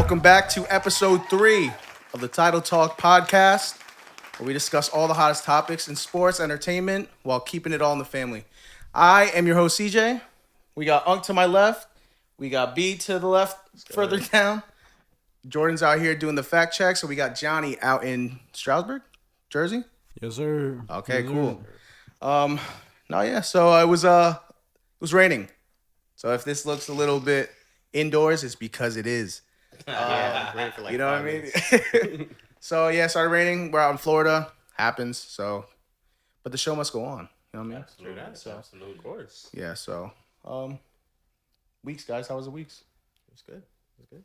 Welcome back to episode 3 of the Title Talk podcast, where we discuss all the hottest topics in sports, entertainment, while keeping it all in the family. I am your host, CJ. We got Unk to my left. We got B to the left, further down. Jordan's out here doing the fact check. So we got Johnny out in Stroudsburg, Jersey. Yes, sir. Okay, Yes, cool. Sir. So it was raining. So if this looks a little bit indoors, it's because it is. Rain for like You know what I 5 mean? minutes. So yeah, it started raining. We're out in Florida. Happens. So, but the show must go on. You know what I mean? Absolutely. Absolutely. Of course. Yeah. So, weeks, guys. How was the weeks? It was good. It was good.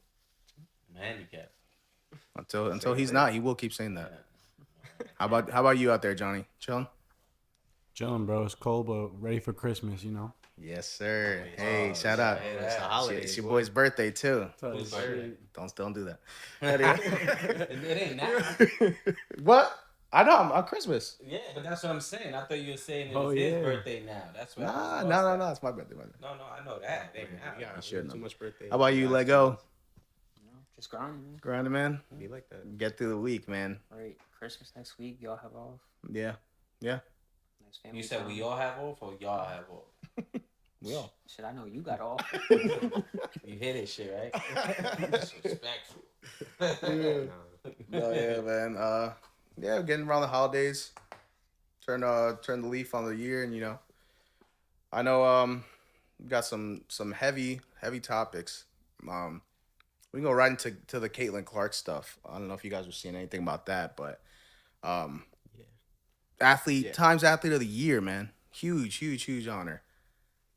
I'm handicapped. Until he's not, he will keep saying that. How about you out there, Johnny? Chilling? Chilling, bro. It's cold, but ready for Christmas, you know? Yes, sir. Hey, shout out. Hey, It's the holidays. It's your boy's birthday too. Whose birthday? Don't do that. It ain't now. What? I know. I'm on Christmas. Yeah, but that's what I'm saying. I thought you were saying it Oh, was his yeah. birthday now. That's what. No. It's my birthday. No, I know that. It ain't We now. got should too know. much birthday. How about you, Lego? Just grinding, man. Grinding, man. Be like that. Get through the week, man. Right. Christmas next week. Y'all have off. Yeah. Nice family You said time. we all have off or y'all have off? We all. Shit, I know you got off. You hear this shit, right? Disrespectful. No, yeah, man. Yeah, getting around the holidays. Turn the leaf on the year, and I know we got some heavy topics. We can go right into the Caitlin Clark stuff. I don't know if you guys were seeing anything about that, but Times Athlete of the Year, man. Huge honor.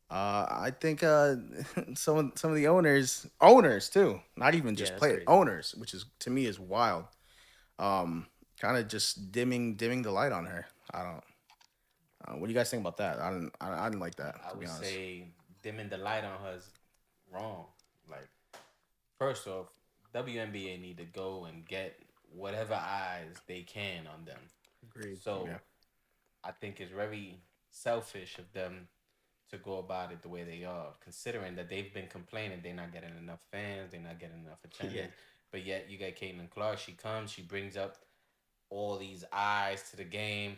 I think some of the owners too, not even just that's players, crazy. owners, which is to me is wild. Kind of just dimming the light on her. I don't. What do you guys think about that? I didn't like that. I To be would honest. say dimming the light on her is wrong. Like, first off, WNBA need to go and get whatever eyes they can on them. Agreed. So, Yeah. I think it's very selfish of them to go about it the way they are, considering that they've been complaining they're not getting enough fans, they're not getting enough attendance. Yeah. But yet you got Caitlin Clark. She comes, she brings up all these eyes to the game.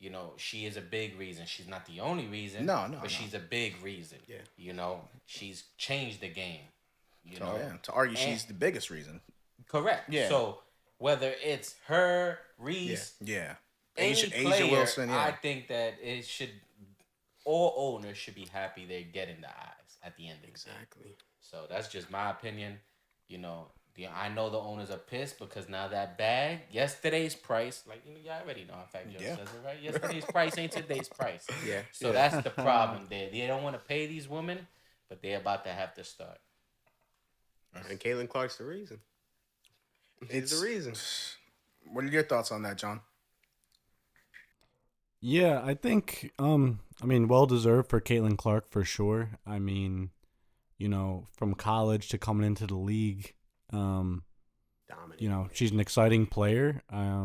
You know, she is a big reason. She's not the only reason. No. But she's a big reason. Yeah. You know, she's changed the game. You So know, yeah, to argue And- she's the biggest reason. correct. Yeah. So whether it's her, Reese, Yeah. any Asia player, Wilson. Yeah. I think that it should. All owners should be happy they're getting the eyes at the end of the game. Exactly. So that's just my opinion. You know, I know the owners are pissed because now that bag, yesterday's price, like y'all already know how Fact Joe Yeah. says it, right? Yesterday's price ain't today's price. Yeah. So that's the problem there. They don't want to pay these women, but they're about to have to start. And Caitlin Clark's the reason. It's the reason. What are your thoughts on that, John? Yeah, I think, well deserved for Caitlin Clark for sure. I mean, from college to coming into the league, Dominating. she's an exciting player. I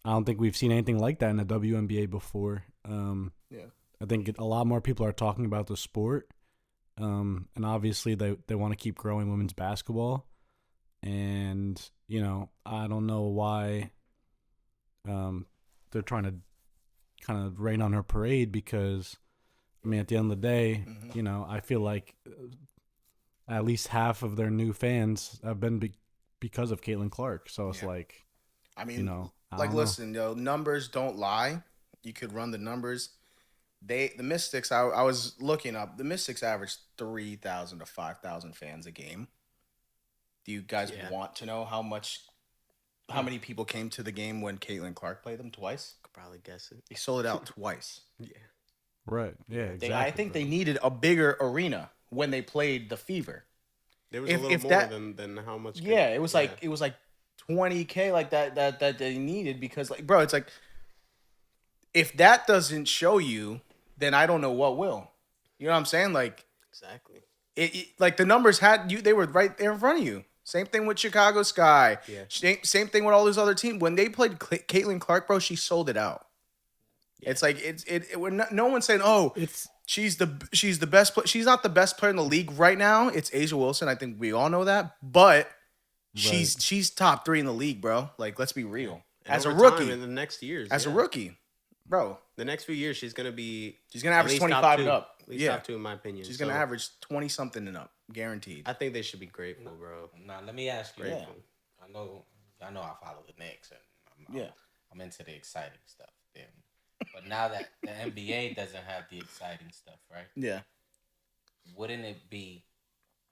don't think we've seen anything like that in the WNBA before. Yeah. I think a lot more people are talking about the sport. And obviously they want to keep growing women's basketball. And, I don't know why they're trying to kind of rain on her parade because, at the end of the day, I feel like at least half of their new fans have been because of Caitlin Clark. So it's like, I mean, I like, don't know. listen, numbers don't lie. You could run the numbers. The Mystics, I was looking up. The Mystics average 3,000 to 5,000 fans a game. Do you guys want to know how many people came to the game when Caitlin Clark played them twice? Could probably guess it. They sold it out twice. Yeah. Right. Yeah, exactly. I think they needed a bigger arena when they played the Fever. There was If- a little if more that- than how much. Yeah, it was like 20K like that they needed because, like, bro, it's like if that doesn't show you, then I don't know what will. You know what I'm saying? Like Exactly. like the numbers they were right there in front of you. Same thing with Chicago Sky. Yeah. Same thing with all those other teams. When they played Caitlin Clark, bro, she sold it out. It's like no one's saying, oh, she's the best. She's not the best player in the league right now. It's Asia Wilson. I think we all know that, but she's top 3 in the league, bro. Like, let's be real. And As a over rookie, time, in the next years, a rookie, bro, the next few years, she's gonna average 25 and up. At least top 2 in my opinion. She's gonna average 20 something and up, guaranteed. I think they should be grateful, bro. Now let me ask you. Yeah. I know I follow the Knicks and I'm into the exciting stuff. Damn. But now that the NBA doesn't have the exciting stuff, right? Yeah. Wouldn't it be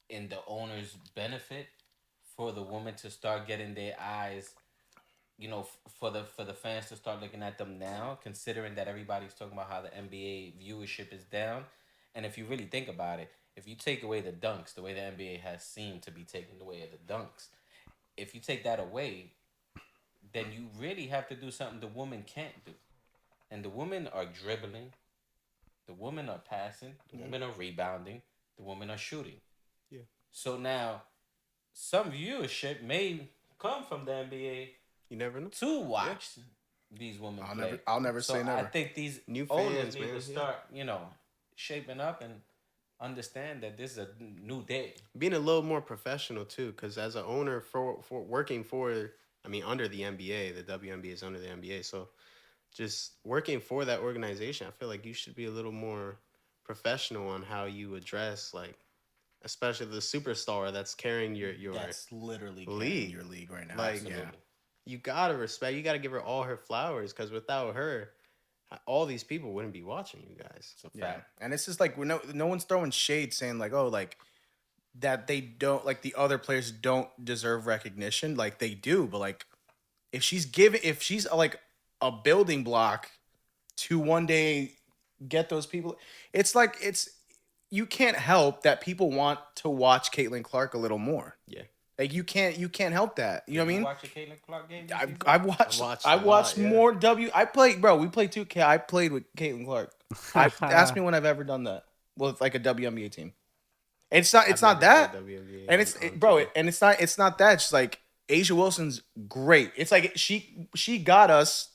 in the owner's benefit for the woman to start getting their eyes, for the fans to start looking at them now, considering that everybody's talking about how the NBA viewership is down? And if you really think about it, if you take away the dunks, the way the NBA has seemed to be taking away the dunks, if you take that away, then you really have to do something the women can't do. And the women are dribbling, the women are passing, the women are rebounding, the women are shooting. Yeah. So now, some viewership may come from the NBA. You never know. To watch these women play. I'll never say never. I think these New owners fans, need man, to start, shaping up and understand that this is a new day. Being a little more professional too, because as an owner for working under the NBA, the WNBA is under the NBA, so just working for that organization, I feel like you should be a little more professional on how you address, like, especially the superstar that's carrying your That's literally league. Your league right now. Like, Absolutely. you gotta respect. You gotta give her all her flowers, because without her, all these people wouldn't be watching you guys. It's a Yeah, fact. and it's just like no one's throwing shade, saying like, oh, like that they don't, like the other players don't deserve recognition. Like, they do, but like if she's like a building block to one day get those people, it's like you can't help that people want to watch Caitlin Clark a little more. Yeah. Like, you can't help that. You know what I mean? Watch a Caitlin Clark game? I've watched more I played, bro. We played 2K. I played with Caitlin Clark. Ask me when I've ever done that with like a WNBA team. It's not that. And it's not that. It's like Asia Wilson's great. It's like she got us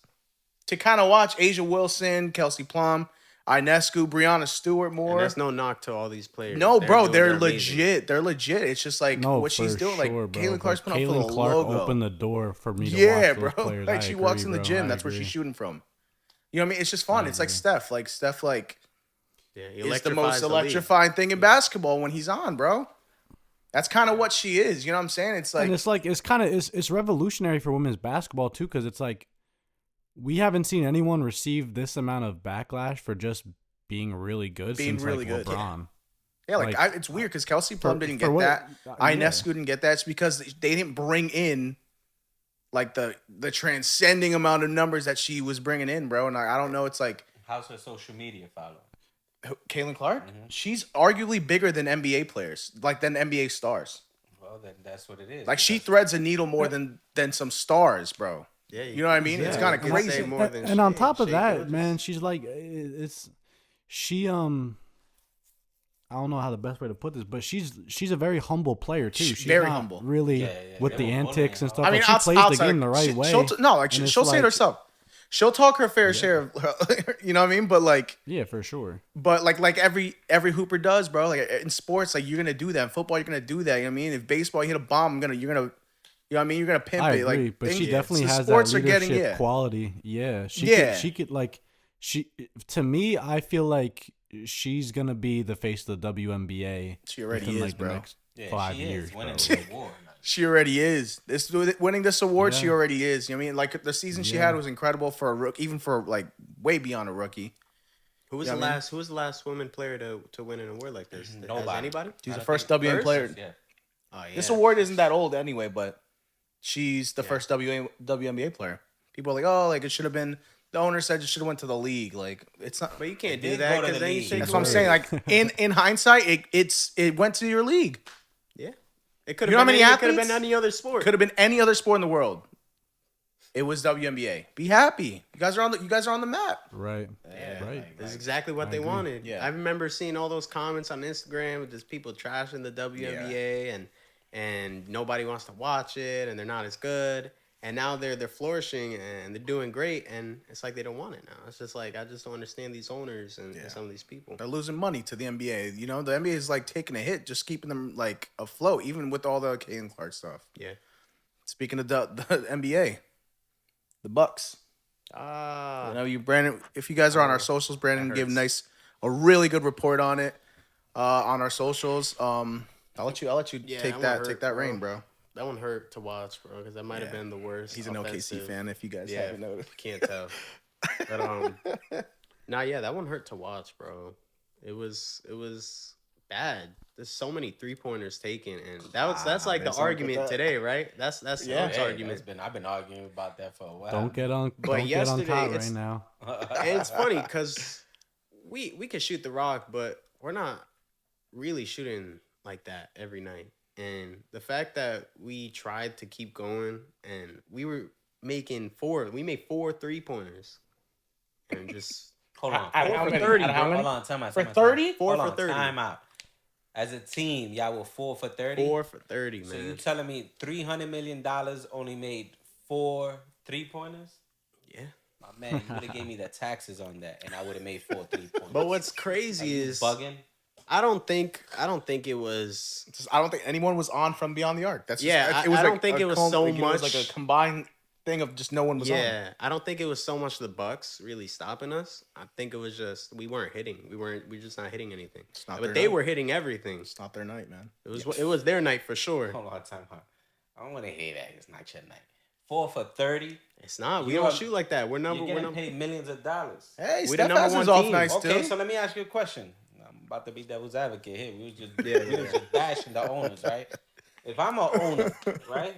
to kind of watch Asia Wilson, Kelsey Plum, Ionescu, Breanna Stewart more. And that's no knock to all these players. No, bro, they're amazing. legit. They're legit. It's just like what she's doing. Like, Caitlin Clark's putting up for the Clark logo. opened the door for me to watch those bro. players. Like, she walks in the gym. That's where she's shooting from. You know what I mean? It's just fun. It's like Steph. Like, Steph, like, is the most electrifying thing in basketball when he's on, bro. That's kind of what she is. You know what I'm saying? It's like, it's revolutionary for women's basketball too, because it's like we haven't seen anyone receive this amount of backlash for just being really good since really like good. LeBron. Yeah, it's weird because Kelsey Plum didn't get that. Ionescu didn't get that. It's because they didn't bring in like the transcending amount of numbers that she was bringing in, bro. And I don't know. It's like, how's her social media following? Caitlin Clark, she's arguably bigger than NBA players, like than NBA stars. Well, then that's what it is. Like, she threads a needle more than some stars, bro. Yeah, you know what I mean? It's kind of crazy. And on top of that, man, she's like, she I don't know how the best way to put this, but she's a very humble player too. She's very not humble, really with the antics and stuff. I mean, like, she plays the game the right way. She'll say it herself. She'll talk her fair share of, you know what I mean? But like, yeah, for sure. But like every hooper does, bro. Like in sports, like, you're gonna do that. In football, you're gonna do that. You know what I mean? If baseball, you hit a bomb, you're gonna, you know what I mean? You're gonna pimp I it. agree, Like, but she definitely has sports that are getting leadership quality. Yeah, she could like to me, I feel like she's gonna be the face of the WNBA. She already within, is, like, bro. The next Yeah, 5 she years, is winning bro. the award. She already is. Winning this award, Yeah. she already is. You know what I mean? Like, the season she had was incredible for a rookie, even for like way beyond a rookie. Who was the last woman player to win an award like this? Nobody. Has anybody? She's the first WNBA player. Yeah. Oh, yeah. This award isn't that old anyway, but she's the first WNBA player. People are like, oh, like, it should have been. The owner said it should have went to the league. Like, it's not. But you can't do did that go to because the then you league. take That's what I'm away. saying. Like, in hindsight, it went to your league. Yeah. It could You know have how been many it could have been athletes? any other sport. Could have been any other sport in the world. It was WNBA. Be happy. You guys are on the map. Right. Yeah, Right. like, That's exactly what they agree. wanted. Yeah. I remember seeing all those comments on Instagram with just people trashing the WNBA and nobody wants to watch it and they're not as good. And now they're flourishing and they're doing great, and it's like they don't want it now. It's just like I just don't understand these owners and some of these people. They're losing money to the NBA. You know, the NBA is like taking a hit, just keeping them like afloat, even with all the Kane Clark stuff. Yeah. Speaking of the NBA, the Bucks. Ah, You know, Brandon. If you guys are on our socials, Brandon that gave hurts. a really good report on it on our socials. I'll let you Yeah, take that one take hurt, that bro. reign, bro. that one hurt to watch, bro, because that might have Yeah. been the worst. He's an OKC offensive- fan. If you guys Yeah, haven't noticed, can't tell. But that one hurt to watch, bro. It was bad. There's so many 3-pointers taken, and that's like the there's something argument to that. today, right? That's Yeah. Tom's argument. I've been arguing about that for a while. Don't get on. But Don't get on yesterday, top it's- right now. And it's funny because we can shoot the rock, but we're not really shooting like that every night. And the fact that we tried to keep going and we were making we made 4 3-pointers and just Hold on. Out of how many? Out of how many? Hold on. Time out. For time out, 30? time out. 4 Hold for on, 30. Time out. As a team, y'all were 4 for 30. 4 for 30, So man. you telling me $300 million only made 4 3-pointers? Yeah. My man, you would have gave me the taxes on that, and I would have made 4 3-pointers. But what's Are crazy you is bugging. I don't think it was. I don't think anyone was on from beyond the arc. That's just, Yeah, it was I like don't think a it was com- so like, It was like much- a combined thing of just no one was on. Yeah, I don't think it was so much the Bucks really stopping us. I think it was just we weren't hitting. We just not hitting anything. not But their they night. were hitting everything. It's not their night, man. It was their night for sure. Hold on, time out. I don't want to hear that. It's not your night. 4 for 30. It's not. We You don't are- shoot like that. We're You're number. We're getting number. paid millions of dollars. Hey, We the Steph number has one his off team. nights Okay, too. so let me ask you a question. I'm about to be devil's advocate here. We was just Yeah, we was just bashing the owners, right? If I'm an owner, right?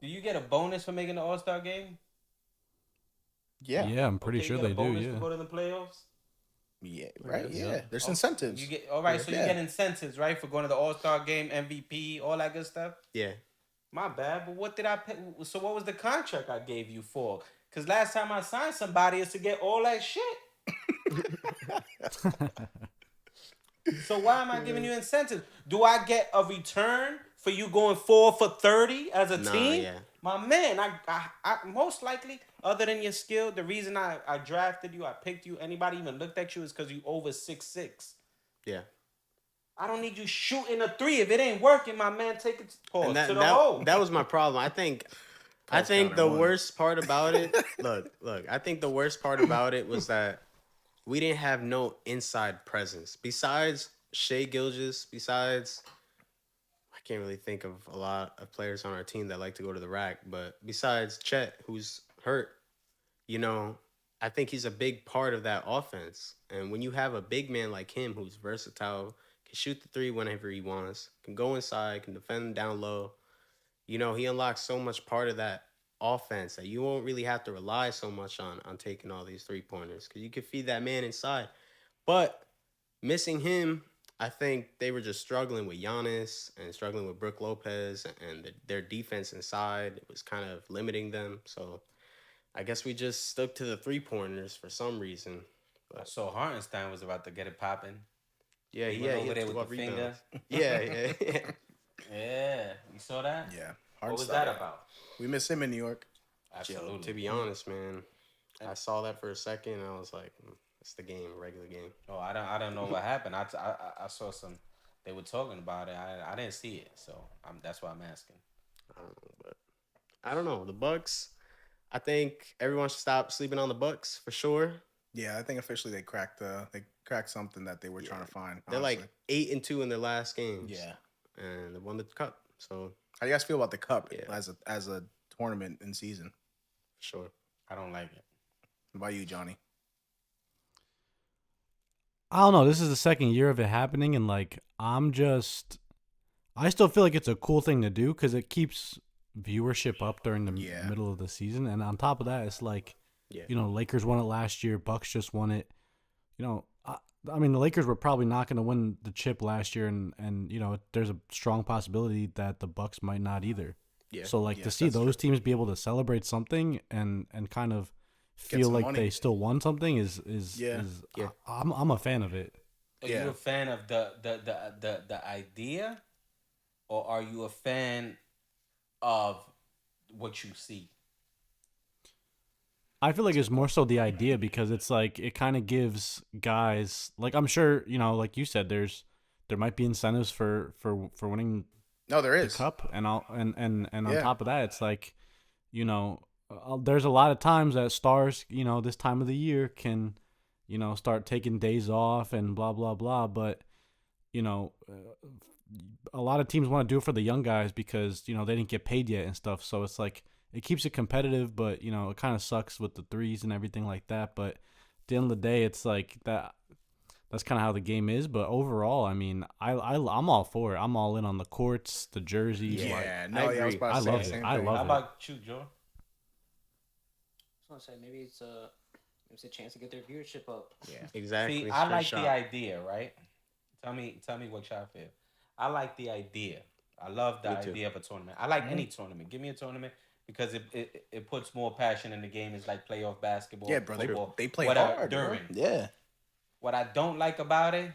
Do you get a bonus for making the All-Star game? Yeah. Yeah, I'm pretty Okay, sure you get they a do. bonus Yeah. to go to the playoffs. Yeah, right. Yeah. Yeah, there's Oh, incentives. You get all right, so Yeah. you get incentives, right, for going to the All-Star game, MVP, all that good stuff. Yeah. My bad, but what did I pay? So what was the contract I gave you for? Because last time I signed somebody is to get all that shit. So why am I giving you incentives? Do I get a return for you going 4 for 30 as a Nah, team? yeah. My man, I most likely, other than your skill, the reason I drafted you, I picked you, anybody even looked at you is because you over 6'6". Yeah. I don't need you shooting a 3. If it ain't working, my man, take it And to the hole. that was my problem. I think counter the one. worst part about it. look. I think the worst part about it was that we didn't have no inside presence besides Shea Gilgeous. Besides, I can't really think of a lot of players on our team that like to go to the rack. But besides Chet, who's hurt, I think he's a big part of that offense. And when you have a big man like him who's versatile, can shoot the 3 whenever he wants, can go inside, can defend down low, he unlocks so much part of that offense that you won't really have to rely so much on taking all these 3-pointers because you can feed that man inside. But missing him, I think they were just struggling with Giannis and struggling with Brook Lopez, and their defense inside was kind of limiting them. So I guess we just stuck to the 3-pointers for some reason. I saw Hartenstein was about to get it popping. Yeah, He he went had over there 12 with the finger. rebounds. Yeah. Yeah, you saw that? Yeah. What was Hardenstein. that about? We miss him in New York. Absolutely. To be honest, man, I saw that for a second and I was like, it's the game, regular game. Oh, I don't know what happened. I saw some. They were talking about it. I didn't see it, so that's why I'm asking. I don't know, but I don't know. The Bucks, I think everyone should stop sleeping on the Bucks for sure. Yeah, I think officially they cracked something that they were trying to find. They're honestly. like 8-2 in their last games. Yeah. And they won the cup. So How do you guys feel about the cup Yeah. as a tournament in season? sure. I don't like it. What about you, Johnny? I don't know. This is the second year of it happening, and I still feel like it's a cool thing to do because it keeps viewership up during the Yeah. middle of the season, and on top of that, it's like, Yeah. Lakers won it last year, Bucks just won it. I mean, the Lakers were probably not going to win the chip last year, and there's a strong possibility that the Bucks might not either. Yeah. So to Yes, see that's those teams be able to celebrate something and kind of feel some like money. they still won something is Yeah. Yeah. I'm a fan of it. Are Yeah. you a fan of the idea, or are you a fan of what you see. I feel like it's more so the idea because it's like it kind of gives guys like I'm sure like you said there might be incentives for winning No, there the is. cup and all and on Yeah. top of that it's like there's a lot of times that stars this time of the year can start taking days off and blah blah blah, but a lot of teams want to do it for the young guys because they didn't get paid yet and stuff, so it's like it keeps it competitive, but it kind of sucks with the threes and everything like that. But at the end of the day, it's like that's kind of how the game is. But overall, I mean, I'm all for it. I'm all in on the courts, the jerseys. Yeah, I I was agree. about to I say love the it. same I thing. love How it. about you, Joe? I was gonna say maybe it's a chance to get their viewership up. Yeah. Exactly. See, I straight like shot. the idea, right? Tell me what y'all feel. I like the idea. I love the Me too. idea of a tournament. I like any tournament. Give me a tournament because it puts more passion in the game. It's like playoff basketball. Yeah, bro. Football, They play whatever, hard. Bro. during. Yeah. What I don't like about it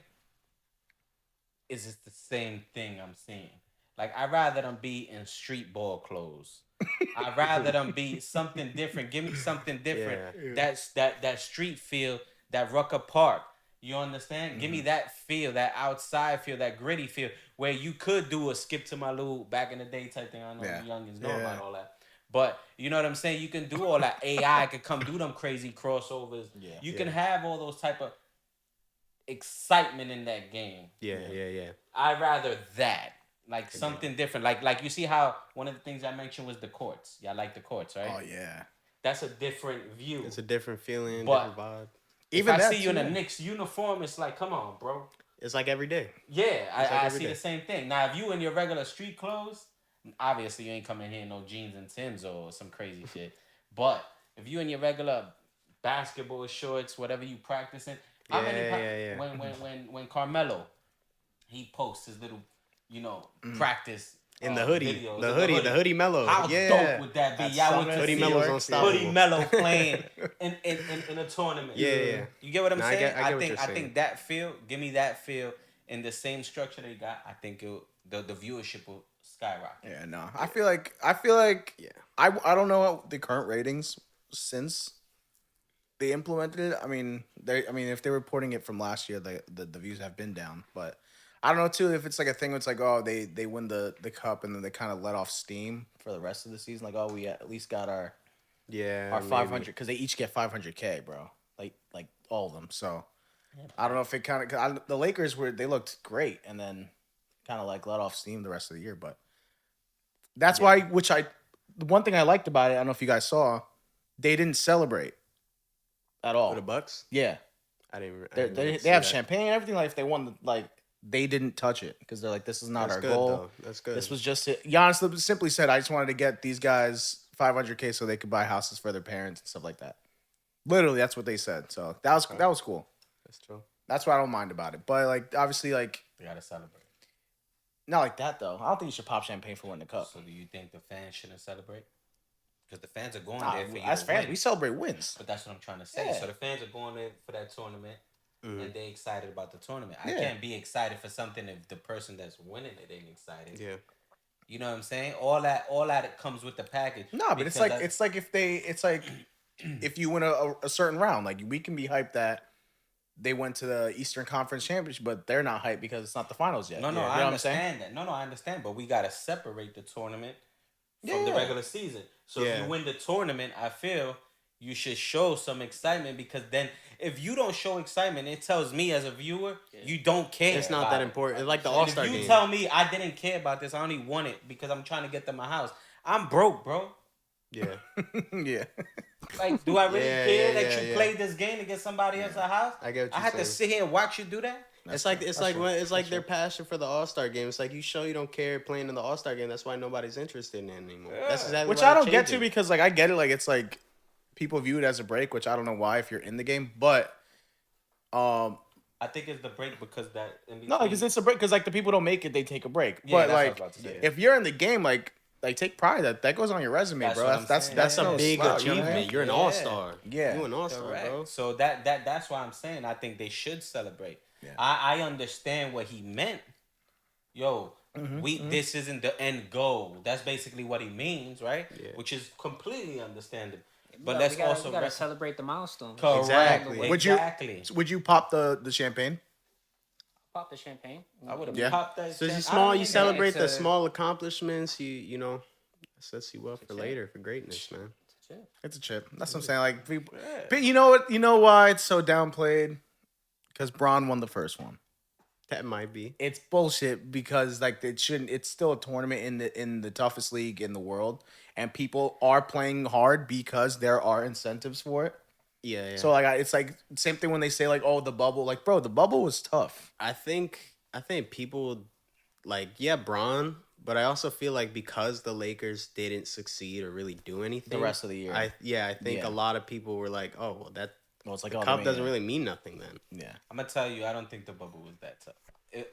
is it's the same thing I'm seeing. Like, I'd rather them be in street ball clothes. I'd rather them be something different. Give me something different. Yeah. That street feel, that Rucker Park. You understand? Give me that feel, that outside feel, that gritty feel, where you could do a skip to my loo back in the day type thing. I know Yeah. you youngins know Yeah. about all that. But you know what I'm saying? You can do all that. AI could come do them crazy crossovers. Yeah. You can have all those type of excitement in that game. Yeah. I'd rather that. Like something different. Like you see how one of the things I mentioned was the courts. Y'all like the courts, right? Oh yeah. That's a different view. It's a different feeling, But- different vibe. Even if I that, see you in a too. Knicks uniform, it's like, come on, bro. It's like every day. Yeah, like I every see day. the same thing. Now, if you in your regular street clothes, obviously you ain't coming here in no jeans and Timbs or some crazy shit. But if you in your regular basketball shorts, whatever you practicing, Yeah. When Carmelo, he posts his little, practice In the hoodie. videos, The hoodie mellow. How Yeah. dope would that be? That's Y'all went something. to Hoodie see Melo's York, unstoppable. Hoodie Mellow playing in a tournament. Yeah. You get what I'm Nah, I saying? get what you're I saying. think that feel, give me that feel in the same structure they got. I think the viewership will skyrocket. Yeah, no. I feel like Yeah. I don't know the current ratings since they implemented it. I mean, if they're reporting it from last year, the views have been down. But I don't know too if it's like a thing where it's like, oh, they win the cup and then they kind of let off steam for the rest of the season. Like, oh, we at least got our Yeah. 500 because they each get 500K, bro. Like all of them. So I don't know if it kind of the Lakers they looked great and then kind of like let off steam the rest of the year, but that's why the one thing I liked about it, I don't know if you guys saw, they didn't celebrate at all. For the Bucks? Yeah, I didn't they really have see that. champagne and everything. Like if they won, they didn't touch it because they're like, this is not That's our good, goal. though. That's good. This was just it. Giannis simply said, I just wanted to get these guys 500K so they could buy houses for their parents and stuff like that. Literally, that's what they said. So that was cool. That's true. That's what I don't mind about it. But like obviously like They gotta celebrate. not like that though. I don't think you should pop champagne for winning the cup. So do you think the fans shouldn't celebrate? Because the fans are going Nah, there for you as to fans, win. we celebrate wins. But that's what I'm trying to say. Yeah. So the fans are going there for that tournament, and they excited about the tournament. I Yeah. can't be excited for something if the person that's winning it ain't excited. Yeah. You know what I'm saying? All that comes with the package. No, but Because it's like if you win a certain round, like we can be hyped that they went to the Eastern Conference Championship, but they're not hyped because it's not the finals yet. No, You know I what I'm saying? understand that. No, I understand. But we gotta separate the tournament from the Yeah. regular season. So if Yeah. you win the tournament, I feel you should show some excitement, because then if you don't show excitement, it tells me as a viewer you don't care. It's not about that it. important. It's like the And All-Star if you game. tell me I didn't care about this, I only won it because I'm trying to get to my house, I'm broke, bro. Yeah. Yeah. Like, do I really Yeah, care yeah, that yeah, you yeah. played this game to get somebody else a house? I get what I you're had to saying. sit here and watch you do that. It's like their passion for the All-Star game. It's like you don't care playing in the All-Star game. That's why nobody's interested in it anymore. That's exactly Which why I don't they're get to changing. because like I get it, like it's like people view it as a break, which I don't know why if you're in the game, but I think it's the break because that in no, because it's a break because like the people don't make it, they take a break. Yeah, but that's what I was like about to say. if you're in the game, like take pride that goes on your resume, That's bro. what I'm That's saying. That's no a big slouch, you know what I achievement. mean? You're an Yeah. All-Star. Yeah. You're an All-Star, Correct. bro. So that's why I'm saying I think they should celebrate. Yeah. I understand what he meant. Yo, This isn't the end goal. That's basically what he means, right? Yeah. Which is completely understandable. We But gotta- let's we gotta, also we gotta celebrate the milestones. correct. Exactly. Exactly. Would you pop the champagne? Pop the champagne. I would have Yeah. popped that. So it's chain- just I don't small. You even- celebrate it's the a- small accomplishments. You know, sets you up for later for greatness, man. It's a chip. That's what I'm saying. Like, people, Yeah. but you know what? You know why it's so downplayed? Because Braun won the first one. That might be. It's bullshit because like it shouldn't. It's still a tournament in the toughest league in the world, and people are playing hard because there are incentives for it. Yeah. So like, it's like same thing when they say like, oh, the bubble. Like, bro, the bubble was tough. I think people like Braun, but I also feel like because the Lakers didn't succeed or really do anything The rest of the year. I think Yeah. a lot of people were like, oh well, that Well, it's like the oh, cup they doesn't made it. really mean nothing then. Yeah, I'm gonna tell you, I don't think the bubble was that tough.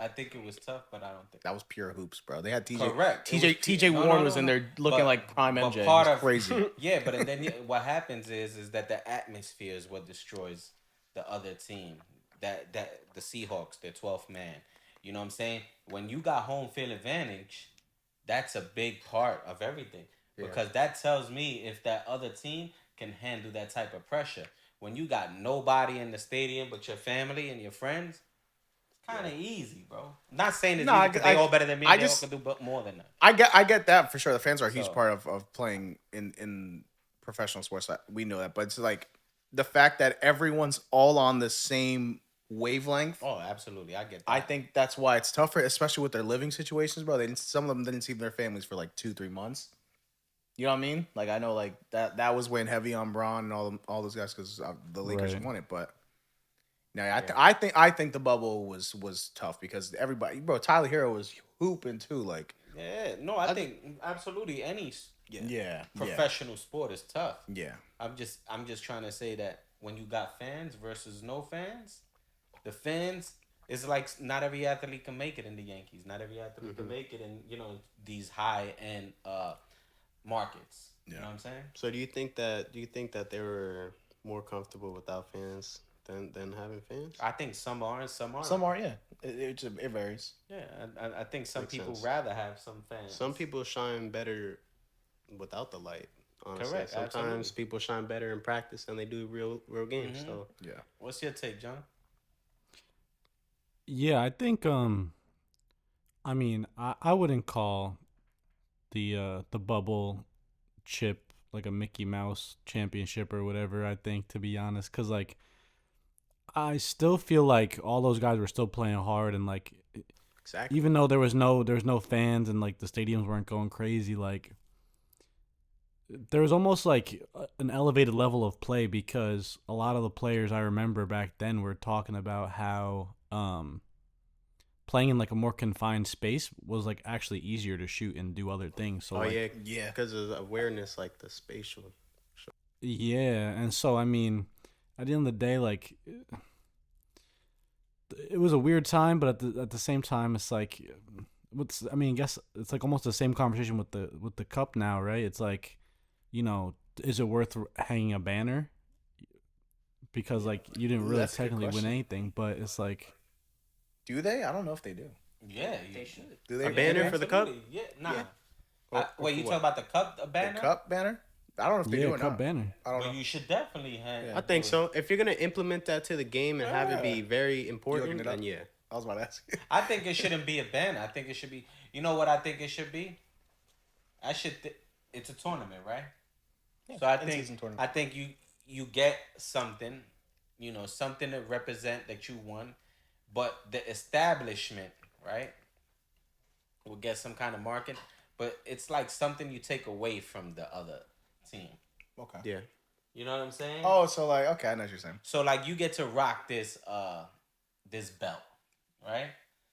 I think it was tough, but I don't think. that was pure hoops, bro. They had TJ. Correct. It TJ was- TJ no, Warren no, was no, in no. there looking But- like prime but MJ. part It was of- crazy. Yeah, but and then what happens is that the atmosphere is what destroys the other team. That the Seahawks, their 12th man. You know what I'm saying? When you got home field advantage, that's a big part of everything. Because that tells me if that other team can handle that type of pressure. When you got nobody in the stadium but your family and your friends, it's kind of easy, bro. Not saying it's No, easy 'cause they all better than me. I They all just- can do but more than that. I get that for sure. The fans are a huge So- part of playing in professional sports. We know that, but it's like the fact that everyone's all on the same wavelength. Oh, absolutely. I get that. I think that's why it's tougher, especially with their living situations, bro. Some of them didn't see their families for like 2-3 months. You know what I mean? Like I know, like that was weighing heavy on Braun and all those guys because the Lakers Right. won it. But no, I think the bubble was tough because everybody, bro. Tyler Hero was hooping too. Like Yeah, no, I think absolutely any yeah, professional sport is tough. yeah. I'm just trying to say that when you got fans versus no fans, the fans is like not every athlete can make it in the Yankees. Not every athlete can make it in these high end markets. You know what I'm saying? So do you think that they were more comfortable without fans than having fans? I think some are and some aren't. Some are, yeah. It varies. Yeah, I think some Makes people sense. rather have some fans. Some people shine better without the light. Honestly, Correct, sometimes absolutely. people shine better in practice than they do real games. So Yeah. What's your take, John? Yeah, I think I mean, I wouldn't call the bubble chip like a Mickey Mouse championship or whatever, I think, to be honest, cuz like I still feel like all those guys were still playing hard, and like exactly. even though there was no fans and like the stadiums weren't going crazy, like there was almost like an elevated level of play because a lot of the players I remember back then were talking about how playing in like a more confined space was like actually easier to shoot and do other things. So like, Yeah. because of the awareness, like the spatial. yeah, and so I mean, at the end of the day, like it was a weird time, but at the same time, it's like, I guess it's like almost the same conversation with the cup now, right? It's like, is it worth hanging a banner? Because like you didn't really That's a good technically win question. anything, but it's like, Do they? I don't know if they do. Yeah, They should. Do they? A banner for the cup? Absolutely. Yeah, nah. Yeah. Wait, you what? talking about the cup a banner? The cup banner? I don't know if they do yeah, or cup not. banner. I don't Well, know. you should definitely have. I think so. If you're gonna implement that to the game and have it be Yeah. very important, looking it up? then yeah. I was about to ask. I think it shouldn't be a banner. I think it should be. You know what I think it should be? It's a tournament, right? So I think in-season tournament. I think you get something, something to represent that you won, but the establishment, right, will get some kind of market. But it's like something you take away from the other team. Okay. Yeah. You know what I'm saying? Oh, so like, okay, I know what you're saying. So like you get to rock this belt, right?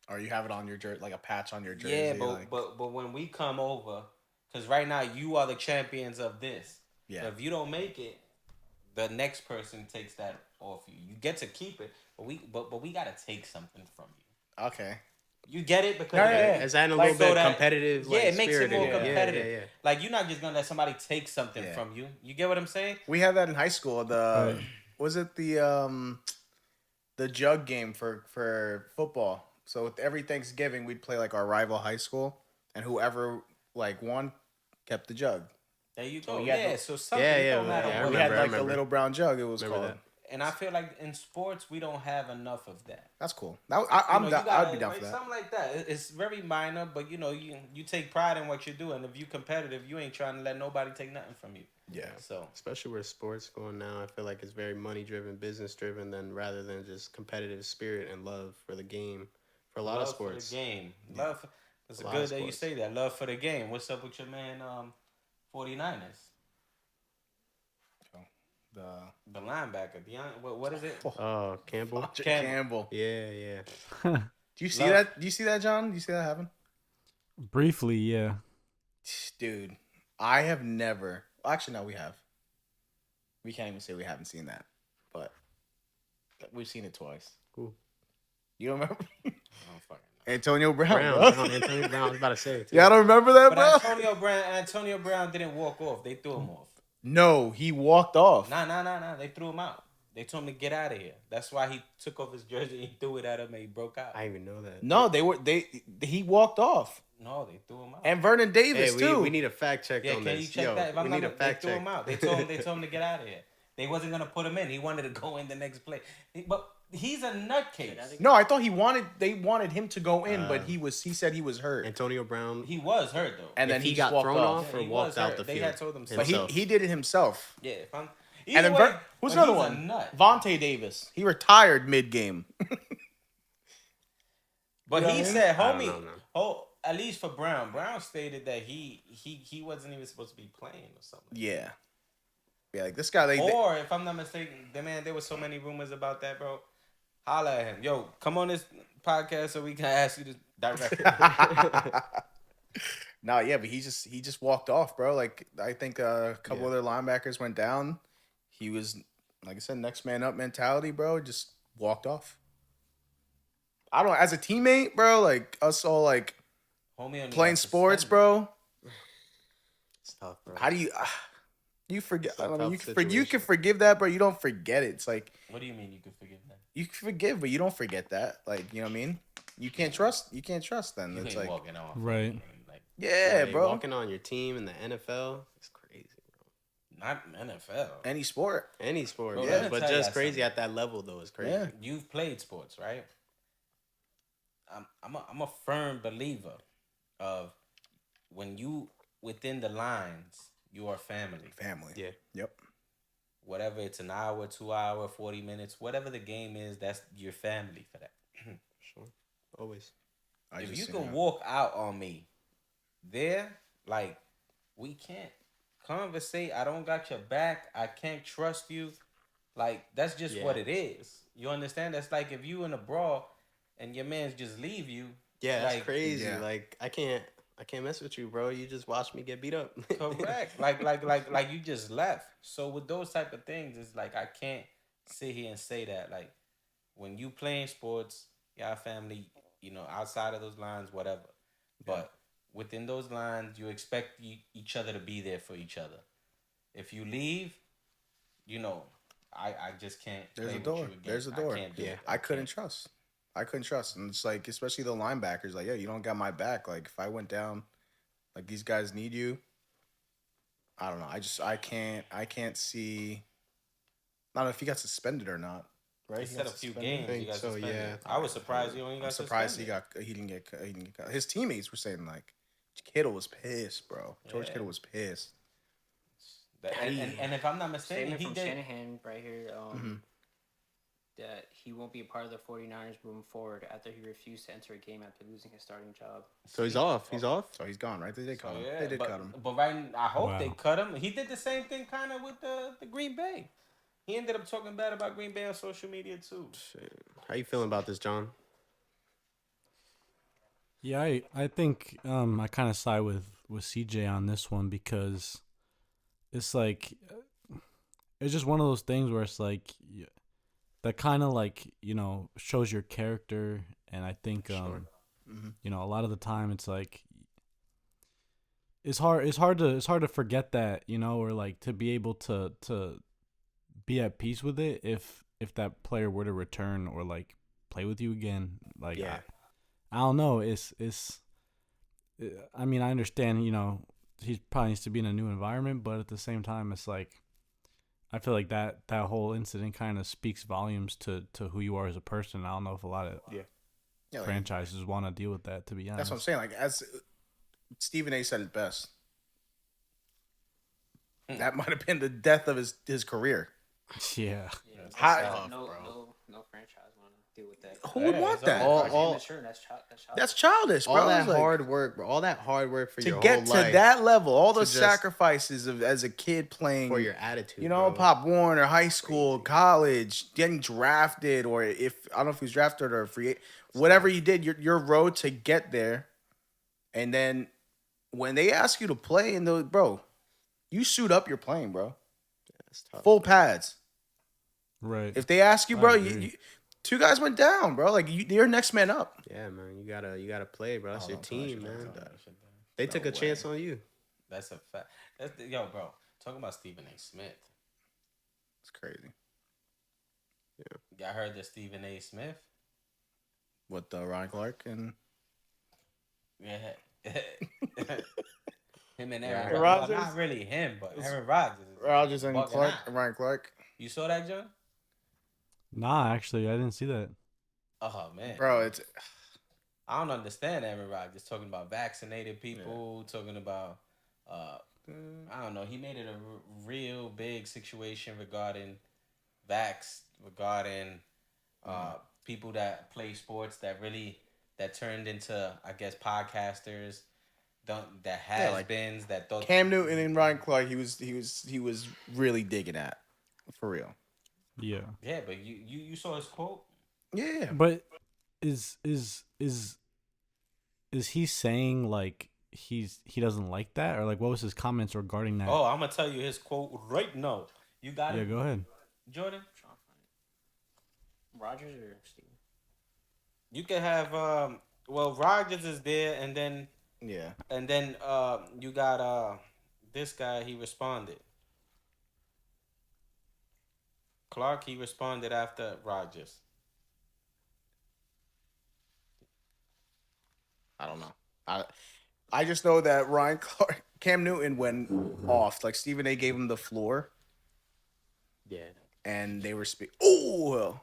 Or you have it on your jersey, like a patch on your jersey. Yeah, but, like, but when we come over, because right now you are the champions of this. Yeah. So if you don't make it, the next person takes that off you. You get to keep it, but we gotta take something from you. okay. You get it because Is that a little bit competitive? Yeah, like, it makes it more spirited? competitive. Yeah. Like you're not just gonna let somebody take something Yeah. from you. You get what I'm saying? We had that in high school. Was it the jug game for football? So with every Thanksgiving, we'd play like our rival high school, and whoever like won kept the jug. There you go. we had Yeah, the- so something Yeah, it yeah, don't matter yeah, I what. We remember, had I like the remember. little brown jug. It was Remember called. that. And I feel like in sports we don't have enough of that. That's cool. You I'm know, down. you I'd gotta, be down like, for that. something like that. It's very minor, but you take pride in what you're doing. If you competitive, you ain't trying to let nobody take nothing from you. Yeah. So Especially where sports going now, I feel like it's very money driven, business driven, than rather than just competitive spirit and love for the game. For a lot of love sports. for the game. Yeah. Love. It's A lot good of that you sports. say that. Love for the game. What's up with your man 49ers? The The linebacker. What is it? Oh, Campbell. Campbell. Yeah, yeah. Do you see Love- that? Do you see that, John? Do you see that happen? Briefly, yeah. Dude, I have never. Actually, no, we have. We can't even say we haven't seen that, but we've seen it twice. Cool. You don't remember I don't fucking know. Antonio Brown? Brown, bro? Antonio Brown. I was about to say it. Too. Y'all don't remember that, But bro? Antonio Brown didn't walk off. They threw him off. No, he walked off. Nah. They threw him out. They told him to get out of here. That's why he took off his jersey and threw it at him and he broke out. I didn't even know that. No, he walked off. No, they threw him out. And Vernon Davis Hey, too. we need a fact check Yeah, on can this. you check Yo, that? If I'm we not, need a they fact threw check. him out. They told him to get out of here. They wasn't gonna put him in. He wanted to go in the next play. But he's a nutcase. No, I thought they wanted him to go in, but he said he was hurt. Antonio Brown. He was hurt though. And then he he got just walked thrown off. off or He walked was out hurt. the They field. had told him so. But himself. he did it himself. Yeah, if I'm. And Either then way, who's but another he's a one? nut. Vontae Davis. He retired mid game. But You know he what I mean? said, I don't homie, know, man. at least for Brown. Brown stated that he wasn't even supposed to be playing or something. Yeah. Yeah, like this guy. Or if I'm not mistaken, there was so many rumors about that, bro. Holla at him. Yo, come on this podcast so we can ask you this directly. No, yeah, but he just walked off, bro. Like I think a couple other linebackers went down. He was, like I said, next man up mentality, bro. Just walked off. I don't. As a teammate, bro, like us all, like Homie only playing got sports, suspended. bro. It's tough, bro. How do you? You forget. It's a I mean, tough you can situation. forgive that, but you don't forget it. It's like What do you mean you can forgive that? you can forgive, but you don't forget that. Like you know what I mean? You can't trust. You can't trust. Then You it's ain't like, walking off. Right. Like, yeah, Like, bro. Walking on your team in the NFL, it's crazy, bro. not NFL. Any sport. Any sport, Bro, yeah, let me but tell just y'all crazy something. at that level though is crazy. Yeah. You've played sports, right? I'm a firm believer of when you within the lines, you are family. Family. Yeah. Yep. Whatever it's an hour, 2 hour, 40 minutes, whatever the game is, that's your family for that. Sure. Always. If you can walk out on me there, like we can't conversate. I don't got your back. I can't trust you. Like that's just what Yeah. it is. You understand? That's like if you in a brawl and your man's just leave you. Yeah, that's like, crazy. yeah. Like I can't mess with you, bro. You just watch me get beat up. Correct. like you just left. So with those type of things, it's like I can't sit here and say that. Like when you playing sports, y'all family, outside of those lines, whatever. But within those lines, you expect each other to be there for each other. If you leave, I just can't. There's play a with door. you again. There's a I door. can't do Yeah. it. I couldn't can't. trust. And it's like, especially the linebackers, like, yo, you don't got my back. Like, if I went down, like, these guys need you. I don't know. I can't see. I don't know if he got suspended or not. Right? He He said got a few suspended? games. I He think got so, suspended. yeah. I was surprised he only got I'm surprised suspended. he didn't get. His teammates were saying like, Kittle was pissed, bro. George Yeah. Kittle was pissed. And if I'm not mistaken, Statement he from did. Shanahan right here Mhm. that he won't be a part of the 49ers moving forward after he refused to enter a game after losing his starting job. So he's off. He's off. So he's gone, right? They did cut So, him. yeah, They did but, cut him. But I hope they Wow. cut him. He did the same thing kind of with the Green Bay. He ended up talking bad about Green Bay on social media too. Shit. How you feeling about this, John? Yeah, I think I kind of side with CJ on this one because it's like it's just one of those things where it's like that kind of like shows your character, and I think Mhm. a lot of the time it's like it's hard to forget that, or like to be able to be at peace with it if that player were to return or like play with you again, like Yeah. I don't know. I mean, I understand. He probably needs to be in a new environment, but at the same time, it's like I feel like that whole incident kind of speaks volumes to who you are as a person. I don't know if a lot of Yeah, like, franchises want to deal with that. To be honest, that's what I'm saying. Like as Stephen A. said it best. That might have been the death of his career. Yeah. How- No franchise want to deal with that. Who would want it's that? all- Immature, that's childish. That's childish, bro. All that It's like, hard work, bro. All that hard work for to your get whole to life, that level, all to the just- sacrifices of as a kid playing for your attitude, you know, bro. Pop Warner, high school, college, getting drafted, or if I don't know if he was drafted or a free, whatever you did, your road to get there, and then when they ask you to play, and bro, you suit up, you're playing, bro, That's tough. full pads. Right. If they ask you, I bro, agree. two guys went down, bro. Like you're next man up. Yeah, man. You gotta play, bro. That's your don't tell that team, shit, man. don't tell They took a chance on you. That's a fact. Yo, bro. Talking about Stephen A. Smith. It's crazy. Y'all heard the Stephen A. Smith? With Ryan Clark and Yeah. Him and Yeah. Aaron Rodgers? Rodgers. Well, not really him, but Aaron Rodgers. is Rodgers and bugging Clark, out. Ryan Clark, You saw that, John? Nah, actually, I didn't see that. Oh man, bro. It's I don't understand Aaron Rodgers talking about vaccinated people, talking about I don't know. He made it a real big situation regarding regarding people that play sports that turned into, I guess, podcasters. That has like beens that thought Cam Newton and Ryan Clark. He was really digging at, for real. Yeah. Yeah, but you saw his quote. Yeah, But is he saying like he doesn't like that, or like what was his comments regarding that? Oh, I'm gonna tell you his quote right now. You got yeah, it, go ahead. Jordan. Rodgers or Steven? You can have Rodgers is there, and then yeah. you got this guy. He responded. Clark. He responded after Rodgers. I don't know. I just know that Ryan Clark, Cam Newton went off. Like Stephen A. gave him the floor, Yeah. and they were Oh,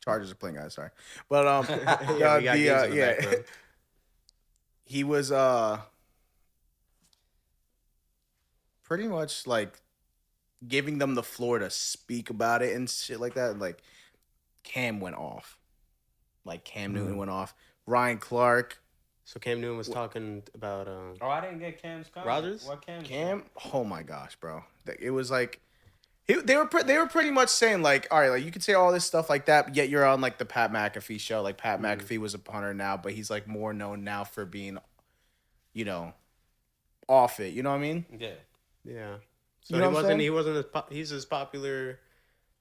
Chargers are playing, guys. Sorry, but Yeah, we got games in the background. he was pretty much like giving them the floor to speak about it and shit like that. Like Cam went off. Like Cam Newton went off. Ryan Clark. So Cam Newton was talking about Oh, I didn't get Cam's comment. Rodgers? What Cam? Cam, oh my gosh, bro! It was like they were pretty much saying like, all right, like you could say all this stuff like that, but yet you're on like the Pat McAfee show. Like Pat McAfee was a punter now, but he's like more known now for being, off it. You know what I mean? Yeah. Yeah. So You know what I'm saying? he's as popular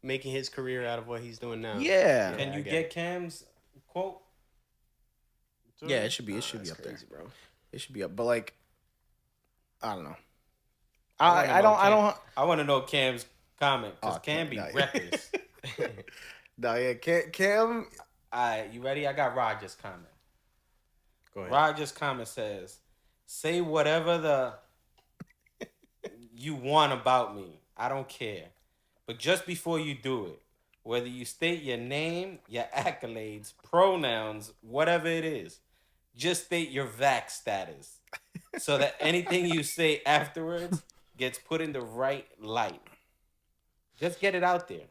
making his career out of what he's doing now. Yeah, Can I you get get Cam's quote? yeah. It should be That's up there. crazy, bro. It should be up, but like, I don't know. wanna I know don't. I want to know Cam's comment because Oh, Cam be no. reckless. No, yeah, Cam. All right, you ready? I got Rodgers' comment. Go ahead. Rodgers' comment says, "Say whatever you want about me. I don't care. But just before you do it, whether you state your name, your accolades, pronouns, whatever it is, just state your vax status so that anything you say afterwards gets put in the right light. Just get it out there."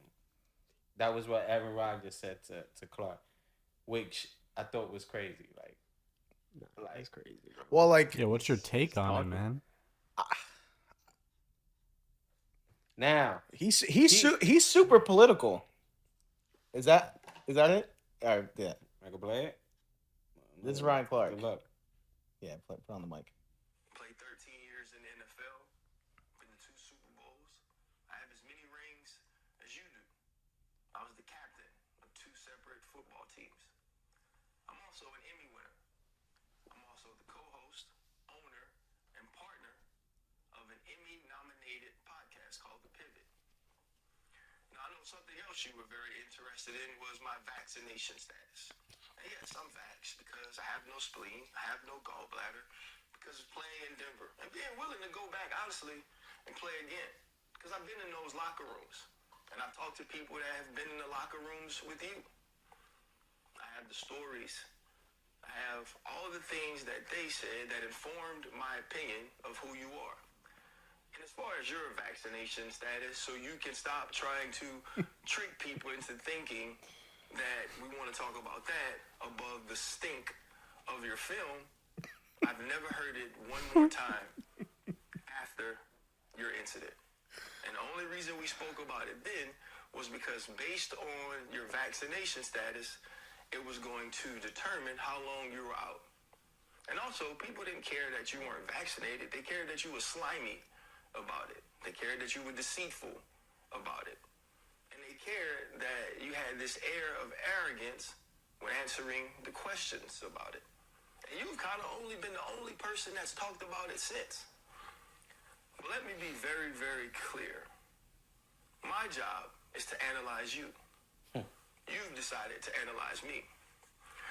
That was what Aaron Rodgers said to Clark, which I thought was crazy. That's crazy, bro. Well, like, Yeah, what's your take on it, man? Now, he's super political. Is that it? All right, yeah. I can play it. This is Ryan Clark. Good luck. Yeah, put on the mic. Played 13 years in the NFL, been to 2 Super Bowls. I have as many rings as you do. I was the captain of 2 separate football teams. I'm also an Emmy winner. I'm also the co-host, owner, and partner of an Emmy-nominated podcast called The Pivot. Now, I know something else you were very interested in was my vaccination status. And yes, I'm vaxxed because I have no spleen, I have no gallbladder, because of playing in Denver and being willing to go back, honestly, and play again. Because I've been in those locker rooms, and I've talked to people that have been in the locker rooms with you. I have the stories. I have all the things that they said that informed my opinion of who you are. And as far as your vaccination status, so you can stop trying to trick people into thinking that we want to talk about that above the stink of your film, I've never heard it one more time after your incident. And the only reason we spoke about it then was because based on your vaccination status, it was going to determine how long you were out. And also, people didn't care that you weren't vaccinated. They cared that you were slimy about it. They cared that you were deceitful about it. And they cared that you had this air of arrogance when answering the questions about it. And you've kind of only been the only person that's talked about it since. But let me be very, very clear. My job is to analyze you. You've decided to analyze me.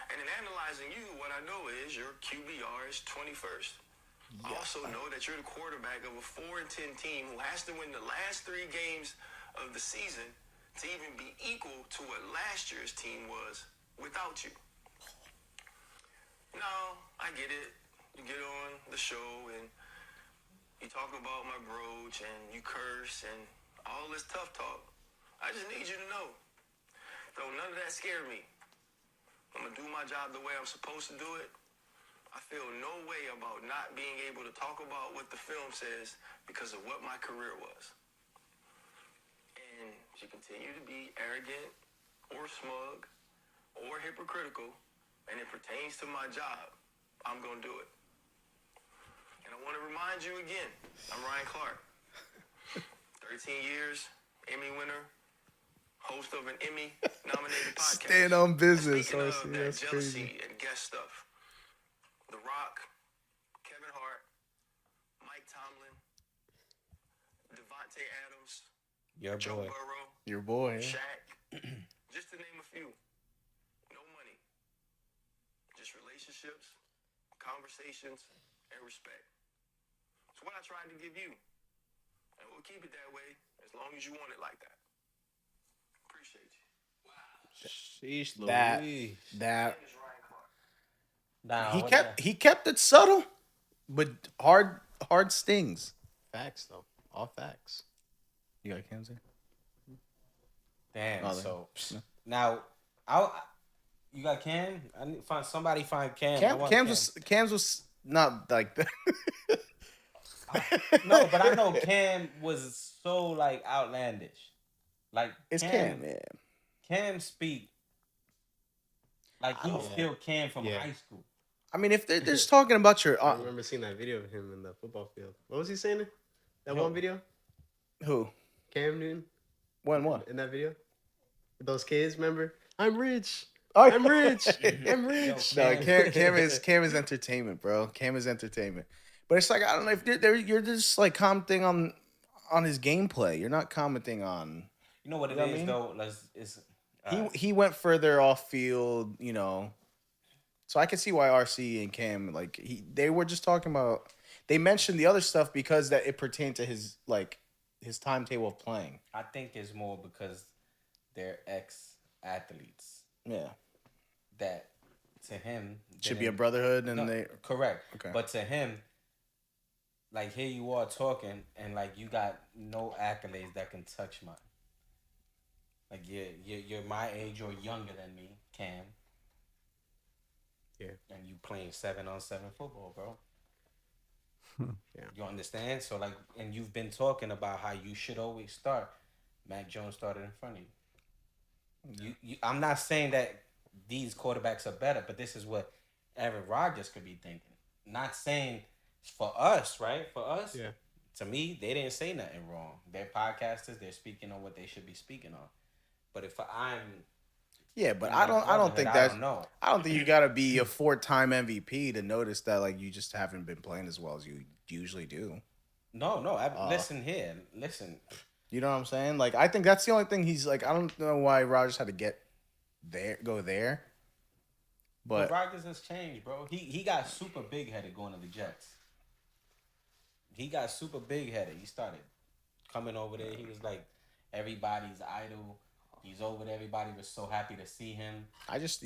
And in analyzing you, what I know is your QBR is 21st. I also know that you're the quarterback of a 4-10 team who has to win the last 3 games of the season to even be equal to what last year's team was without you. Now, I get it. You get on the show and you talk about my brooch and you curse and all this tough talk. I just need you to know, though none of that scared me. I'm going to do my job the way I'm supposed to do it. I feel no way about not being able to talk about what the film says because of what my career was. And if you continue to be arrogant or smug or hypocritical and it pertains to my job, I'm going to do it. And I want to remind you again, I'm Ryan Clark. 13 years, Emmy winner, host of an Emmy-nominated podcast. Staying on business, Speaking of RC, that that's jealousy crazy. and guest stuff, The Rock, Kevin Hart, Mike Tomlin, Devontae Adams, Your Joe boy. Burrow, Your boy. Shaq, just to name a few. No money, just relationships, conversations, and respect. It's what I tried to give you, and we'll keep it that way as long as you want it like that. Appreciate you. Sheesh, That Louise. that This is Ryan Clark. Nah, he kept it subtle, but hard stings. Facts, though. All facts. You got Cam there? Damn. Oh, So no. now, you got Cam. I need somebody find Cam. I want Cam's was not like that. No, but I know Cam was so like outlandish. Like It's Cam, yeah. Cam speak like he still Cam from Yeah. high school. I mean, if they're just talking about your I remember seeing that video of him in the football field. What was he saying? That one video? who, Cam Newton? when, what? In that video? With those kids, remember? I'm rich. Oh, I'm rich. I'm rich. No, Cam is entertainment, bro. Cam is entertainment. But it's like I don't know if you're just like commenting on his gameplay. You're not commenting on. You know what it You know what I is mean? though. It's He went further off field, you know. So I can see why RC and Cam they were just talking about. They mentioned the other stuff because that it pertained to his timetable of playing. I think it's more because they're ex athletes Yeah, that to him should be a didn't- brotherhood, and No, they correct. Okay. But to him, like here you are talking, and like you got no accolades that can touch mine. Like you're my age or younger than me, Cam. Yeah. And you playing 7-on-7 football, bro. Yeah. You understand? So like, and you've been talking about how you should always start. Mac Jones started in front of you. You I'm not saying that these quarterbacks are better, but this is what Aaron Rodgers could be thinking. Not saying for us, right? For us, Yeah. to me, they didn't say nothing wrong. They're podcasters. They're speaking on what they should be speaking on. But if I'm Yeah, but in I my don't think brotherhood, I that's. don't know. I don't think you gotta be a 4-time MVP to notice that you just haven't been playing as well as you usually do. No. Listen here. Listen. You know what I'm saying? I think that's the only thing he's I don't know why Rodgers had to go there. But Rodgers has changed, bro. He got super big headed going to the Jets. He got super big headed. He started coming over there. He was like everybody's idol. He's over there. Everybody was so happy to see him. I just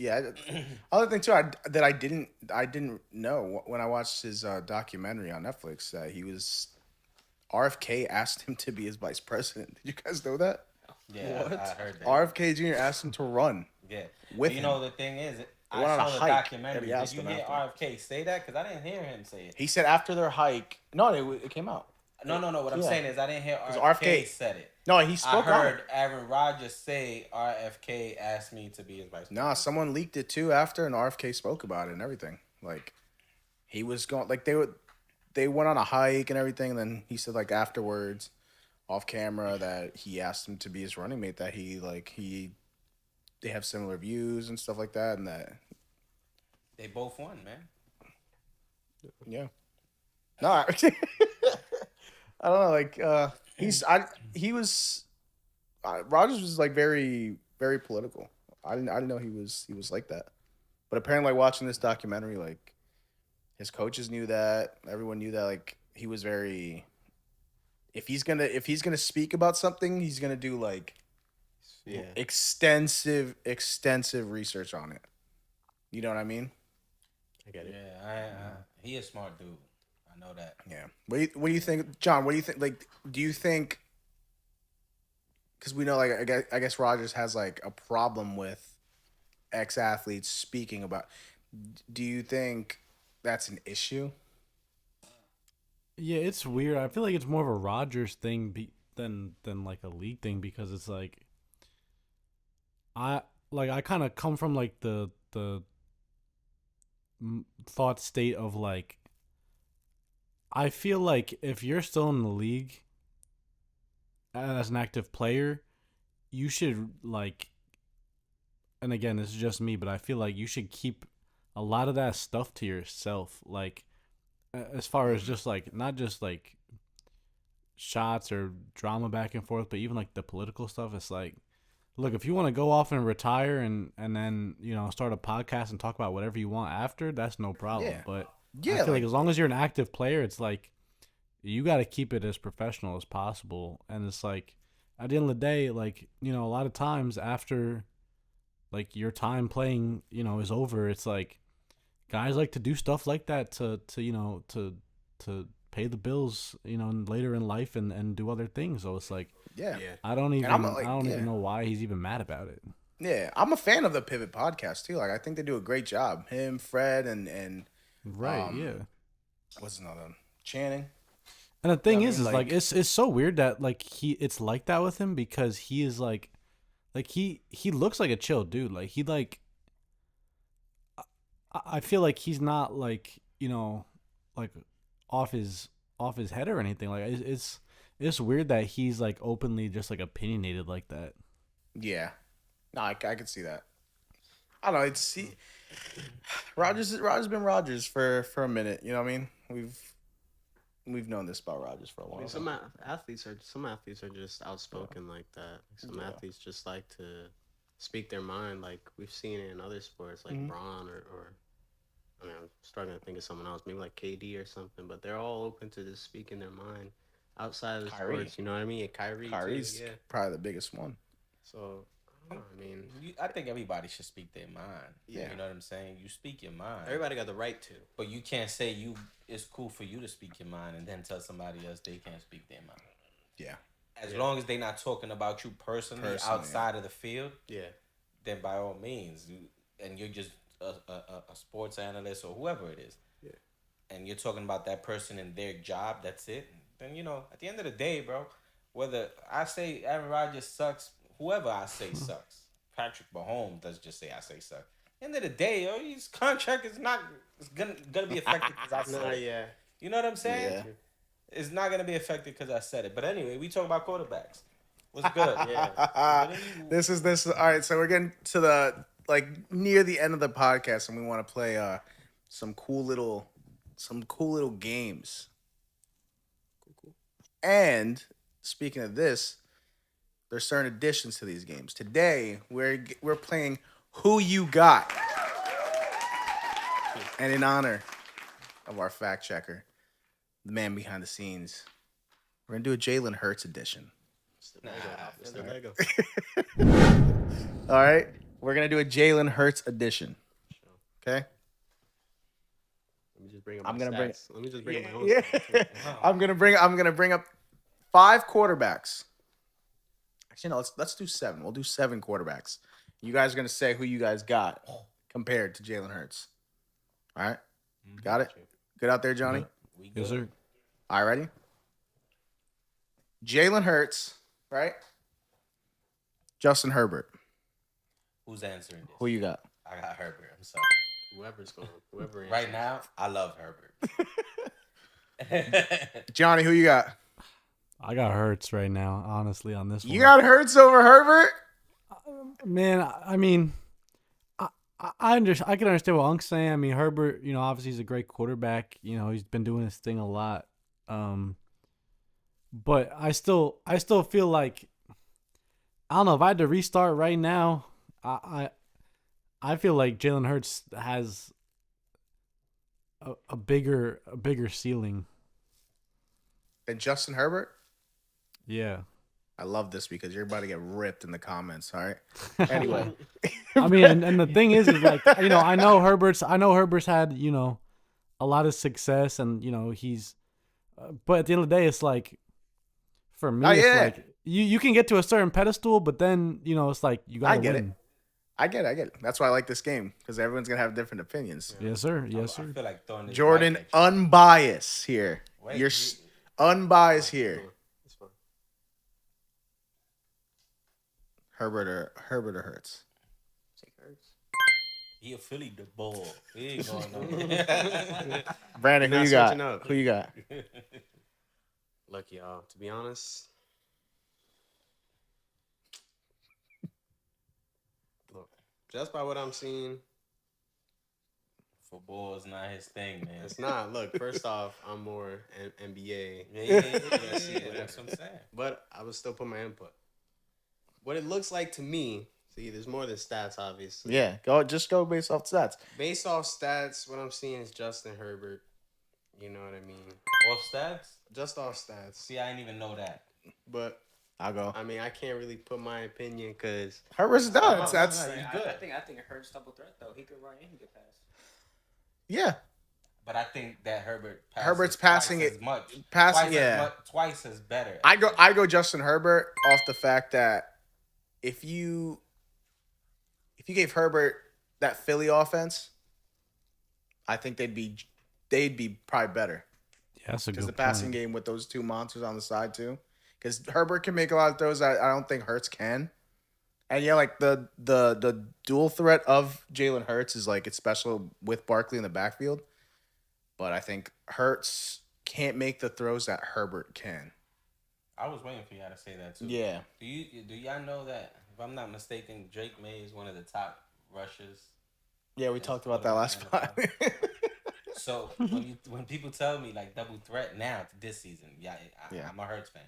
other thing too that I didn't know when I watched his documentary on Netflix that he was RFK asked him to be his vice president. Did you guys know that? Yeah, I heard that. RFK Jr. asked him to run. Yeah. With you him. know the thing is, I went on a saw the hike documentary. that he Did asked you him hear after. RFK say that? Because I didn't hear him say it. He said after their hike. No, it came out. No. What I'm Yeah. saying is I didn't hear RFK, RFK said it. No, he I spoke on heard it. Aaron Rodgers say RFK asked me to be his vice president. Nah, someone leaked it too after, and RFK spoke about it and everything. Like, he was going like they went on a hike and everything. And then he said like afterwards, off camera, that he asked him to be his running mate. That they have similar views and stuff like that, and that They both won, man. yeah. No, I don't know. Like he was Rogers was like very very political. I didn't know he was like that. But apparently, like watching this documentary, like his coaches knew that, everyone knew that. Like he was very. If he's gonna speak about something, he's gonna do like extensive research on it. You know what I mean? I get it. Yeah, he a smart dude. I know that. Yeah. What do you think, John? What do you think? Like, do you think? Because we know, like, I guess Rodgers has like a problem with ex-athletes speaking about. Do you think that's an issue? Yeah, it's weird. I feel like it's more of a Rodgers thing than like a league thing, because it's like I kind of come from like the thought state of like, I feel like if you're still in the league as an active player, you should like, and again, this is just me, but I feel like you should keep a lot of that stuff to yourself. Like, as far as just like, not just like shots or drama back and forth, but even like the political stuff. It's like, look, if you want to go off and retire and then, you know, start a podcast and talk about whatever you want after, that's no problem. Yeah. But Yeah, I feel like as long as you're an active player, it's like you got to keep it as professional as possible. And it's like, at the end of the day, like, you know, a lot of times after like your time playing, you know, is over, it's like guys like to do stuff like that to you know, to pay the bills, you know, later in life and do other things. So it's like, Yeah. I don't even like, I don't yeah. even know why he's even mad about it. Yeah, I'm a fan of the Pivot podcast too. Like, I think they do a great job. Him, Fred, and Right, yeah. what's his name? Channing. And the thing I is mean, like it's so weird that like it's like that with him, because he is like he looks like a chill dude. Like he like I feel like he's not like, you know, like off his head or anything. Like it's weird that he's like openly just like opinionated like that. Yeah, no, I could see that. I don't know. Rodgers been Rodgers for a minute. You know what I mean? We've known this about Rodgers for a I while. mean, some athletes are just outspoken like that. Some athletes just like to speak their mind. Like we've seen it in other sports, like Braun or I mean, I'm starting to think of someone else, maybe like KD or something. But they're all open to just speaking their mind outside of the Kyrie. sports. You know what I mean? And Kyrie's too, yeah. probably the biggest one. So I mean, I think everybody should speak their mind. Yeah. You know what I'm saying? You speak your mind. everybody got the right to. But you can't say it's cool for you to speak your mind and then tell somebody else they can't speak their mind. Yeah. As long as they're not talking about you personally outside of the field, Yeah. then by all means, and you're just a sports analyst or whoever it is, and you're talking about that person and their job, that's it. Then, you know, at the end of the day, bro, whether I say Aaron Rodgers sucks, whoever I say sucks, Patrick Mahomes does just say I say sucks. At the end of the day, his contract is not gonna be affected because I said it. Yeah. You know what I'm saying? Yeah. It's not gonna be affected because I said it. But anyway, we talk about quarterbacks. What's good? This is all right. So we're getting to the like near the end of the podcast, and we want to play some cool little games. Cool. And speaking of this, there's certain additions to these games. Today we're playing Who You Got. And in honor of our fact checker, the man behind the scenes, we're gonna do a Jalen Hurts edition. Mr. Lego. All right, we're gonna do a Jalen Hurts edition. Okay. Let me just bring up I'm my gonna bring- stats. Let me just bring up my own Yeah. stats. I'm gonna bring up 5 quarterbacks. Actually, no. Let's do 7. We'll do 7 quarterbacks. You guys are gonna say who you guys got compared to Jalen Hurts. All right. Got it. Good out there, Johnny. We Yes, good. sir. All right, ready? Jalen Hurts, right? Justin Herbert. Who's answering this? Who you got? I got Herbert. I'm sorry. Whoever Right answers. now, I love Herbert. Johnny, who you got? I got Hurts right now, honestly, on this one. You got Hurts over Herbert? Man, I mean, I can understand what Unk's saying. I mean, Herbert, obviously he's a great quarterback. He's been doing his thing a lot. But I still feel like, I don't know, if I had to restart right now, I feel like Jalen Hurts has a bigger ceiling. And Justin Herbert? Yeah. I love this because you're about to get ripped in the comments, all right? Anyway. I mean, and the thing is like, I know Herbert's had, a lot of success and, he's, but at the end of the day, it's like, for me, it's like, you can get to a certain pedestal, but then, it's like, you got to win. I get it. That's why I like this game, because everyone's going to have different opinions. Yes, sir. Yes, I sir. feel like throwing this Jordan, mic at you. unbiased here. Wait, You're you- unbiased here. It's fine. Herbert or Hurts? Take Hurts. He a Philly the bull. He ain't going nowhere. Brandon, You're who not you got? switching up. Who you got? Look, y'all. To be honest, look, just by what I'm seeing, Football is not his thing, man. it's not. Look, first off, I'm more NBA, Yeah, That's that's what I'm saying. but I would still put my input. What it looks like to me, see, there's more than stats, obviously. Yeah, just go based off stats. Based off stats, what I'm seeing is Justin Herbert. You know what I mean? Off stats? Just off stats. See, I didn't even know that. But, I'll go. I mean, I can't really put my opinion because Herbert's done. That's He's good. I think Hurts double threat though. He could run and he could pass. yeah. But I think that Herbert's passing twice it- as much. passing, yeah. Twice as better. I go Justin Herbert off the fact that if you gave Herbert that Philly offense, I think they'd be probably better. Yeah, that's a Because good the passing point. game with those two monsters on the side too. Because Herbert can make a lot of throws that I don't think Hurts can. And yeah, like the dual threat of Jalen Hurts is like it's special with Barkley in the backfield. But I think Hurts can't make the throws that Herbert can. I was waiting for y'all to say that too. Yeah. Do y'all know that, if I'm not mistaken, Drake May is one of the top rushers? Yeah, we talked about that last spot. So when people tell me like double threat now this season, I'm a Hurts fan.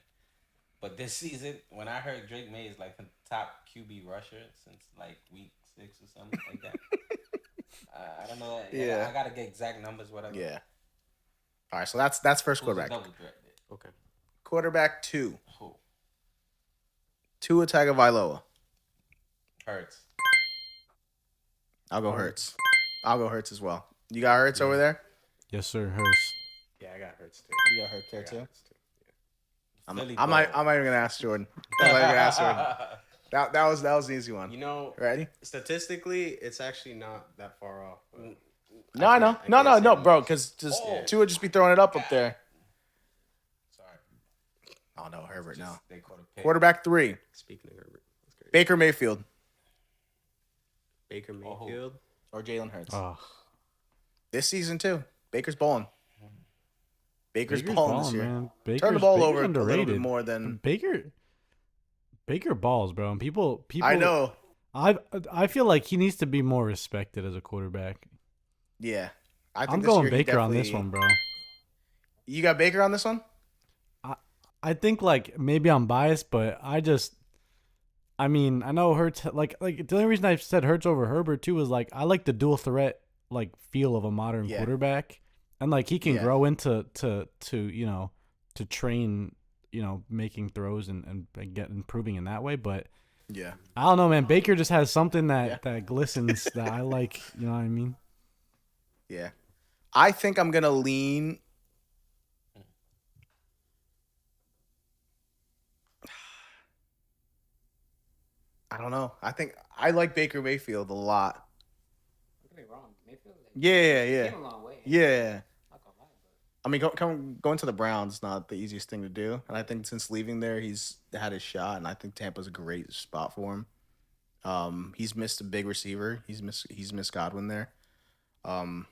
But this season, when I heard Drake May is like the top QB rusher since like week 6 or something like that, I don't know. Yeah. I gotta get exact numbers. Whatever. Yeah. All right, so that's first Who's the quarterback. double threat? okay. Quarterback 2, Who? Tua Tagovailoa. Hurts. I'll go Hurts. I'll go Hurts as well. You got Hurts over there? Yes, sir. Hurts. Yeah, I got Hurts too. You got Hurts there I got too? Hurts too. I'm Philly not even gonna ask Jordan. I'm not even gonna ask Jordan. That was an easy one. You know, Ready? statistically, it's actually not that far off. But No, I know. can't No, say much. bro. Because just Oh. Tua just be throwing it up there. Sorry. Oh no, Herbert. No. They caught a pick. Quarterback 3, Speaking of Herbert, that's great. Baker Mayfield Baker Oh. Mayfield. or Jalen Hurts. Oh, This season too. Baker's balling. Baker's Baker's balling this balling, year. man. Turn the ball Baker's over a little bit underrated. more than Baker balls, bro. And people. I know. I feel like he needs to be more respected as a quarterback. Yeah, I think I'm this going year he Baker on this definitely- one, bro. You got Baker on this one? I think like maybe I'm biased, but I mean, I know Hurts like the only reason I said Hurts over Herbert too is like I like the dual threat like feel of a modern Yeah. quarterback, and like he can Yeah. grow into to train making throws and get improving in that way. But Yeah. I don't know, man. Baker just has something that Yeah. that glistens that I like. You know what I mean? Yeah. I think I'm gonna lean. I don't know. I think I like Baker Mayfield a lot. Don't get me wrong, Mayfield. Like, Yeah, he yeah, came a long way. yeah. Not gonna lie, but I mean, going to the Browns is not the easiest thing to do, and I think since leaving there, he's had his shot, and I think Tampa's a great spot for him. He's missed a big receiver. He's missed Godwin there. Um,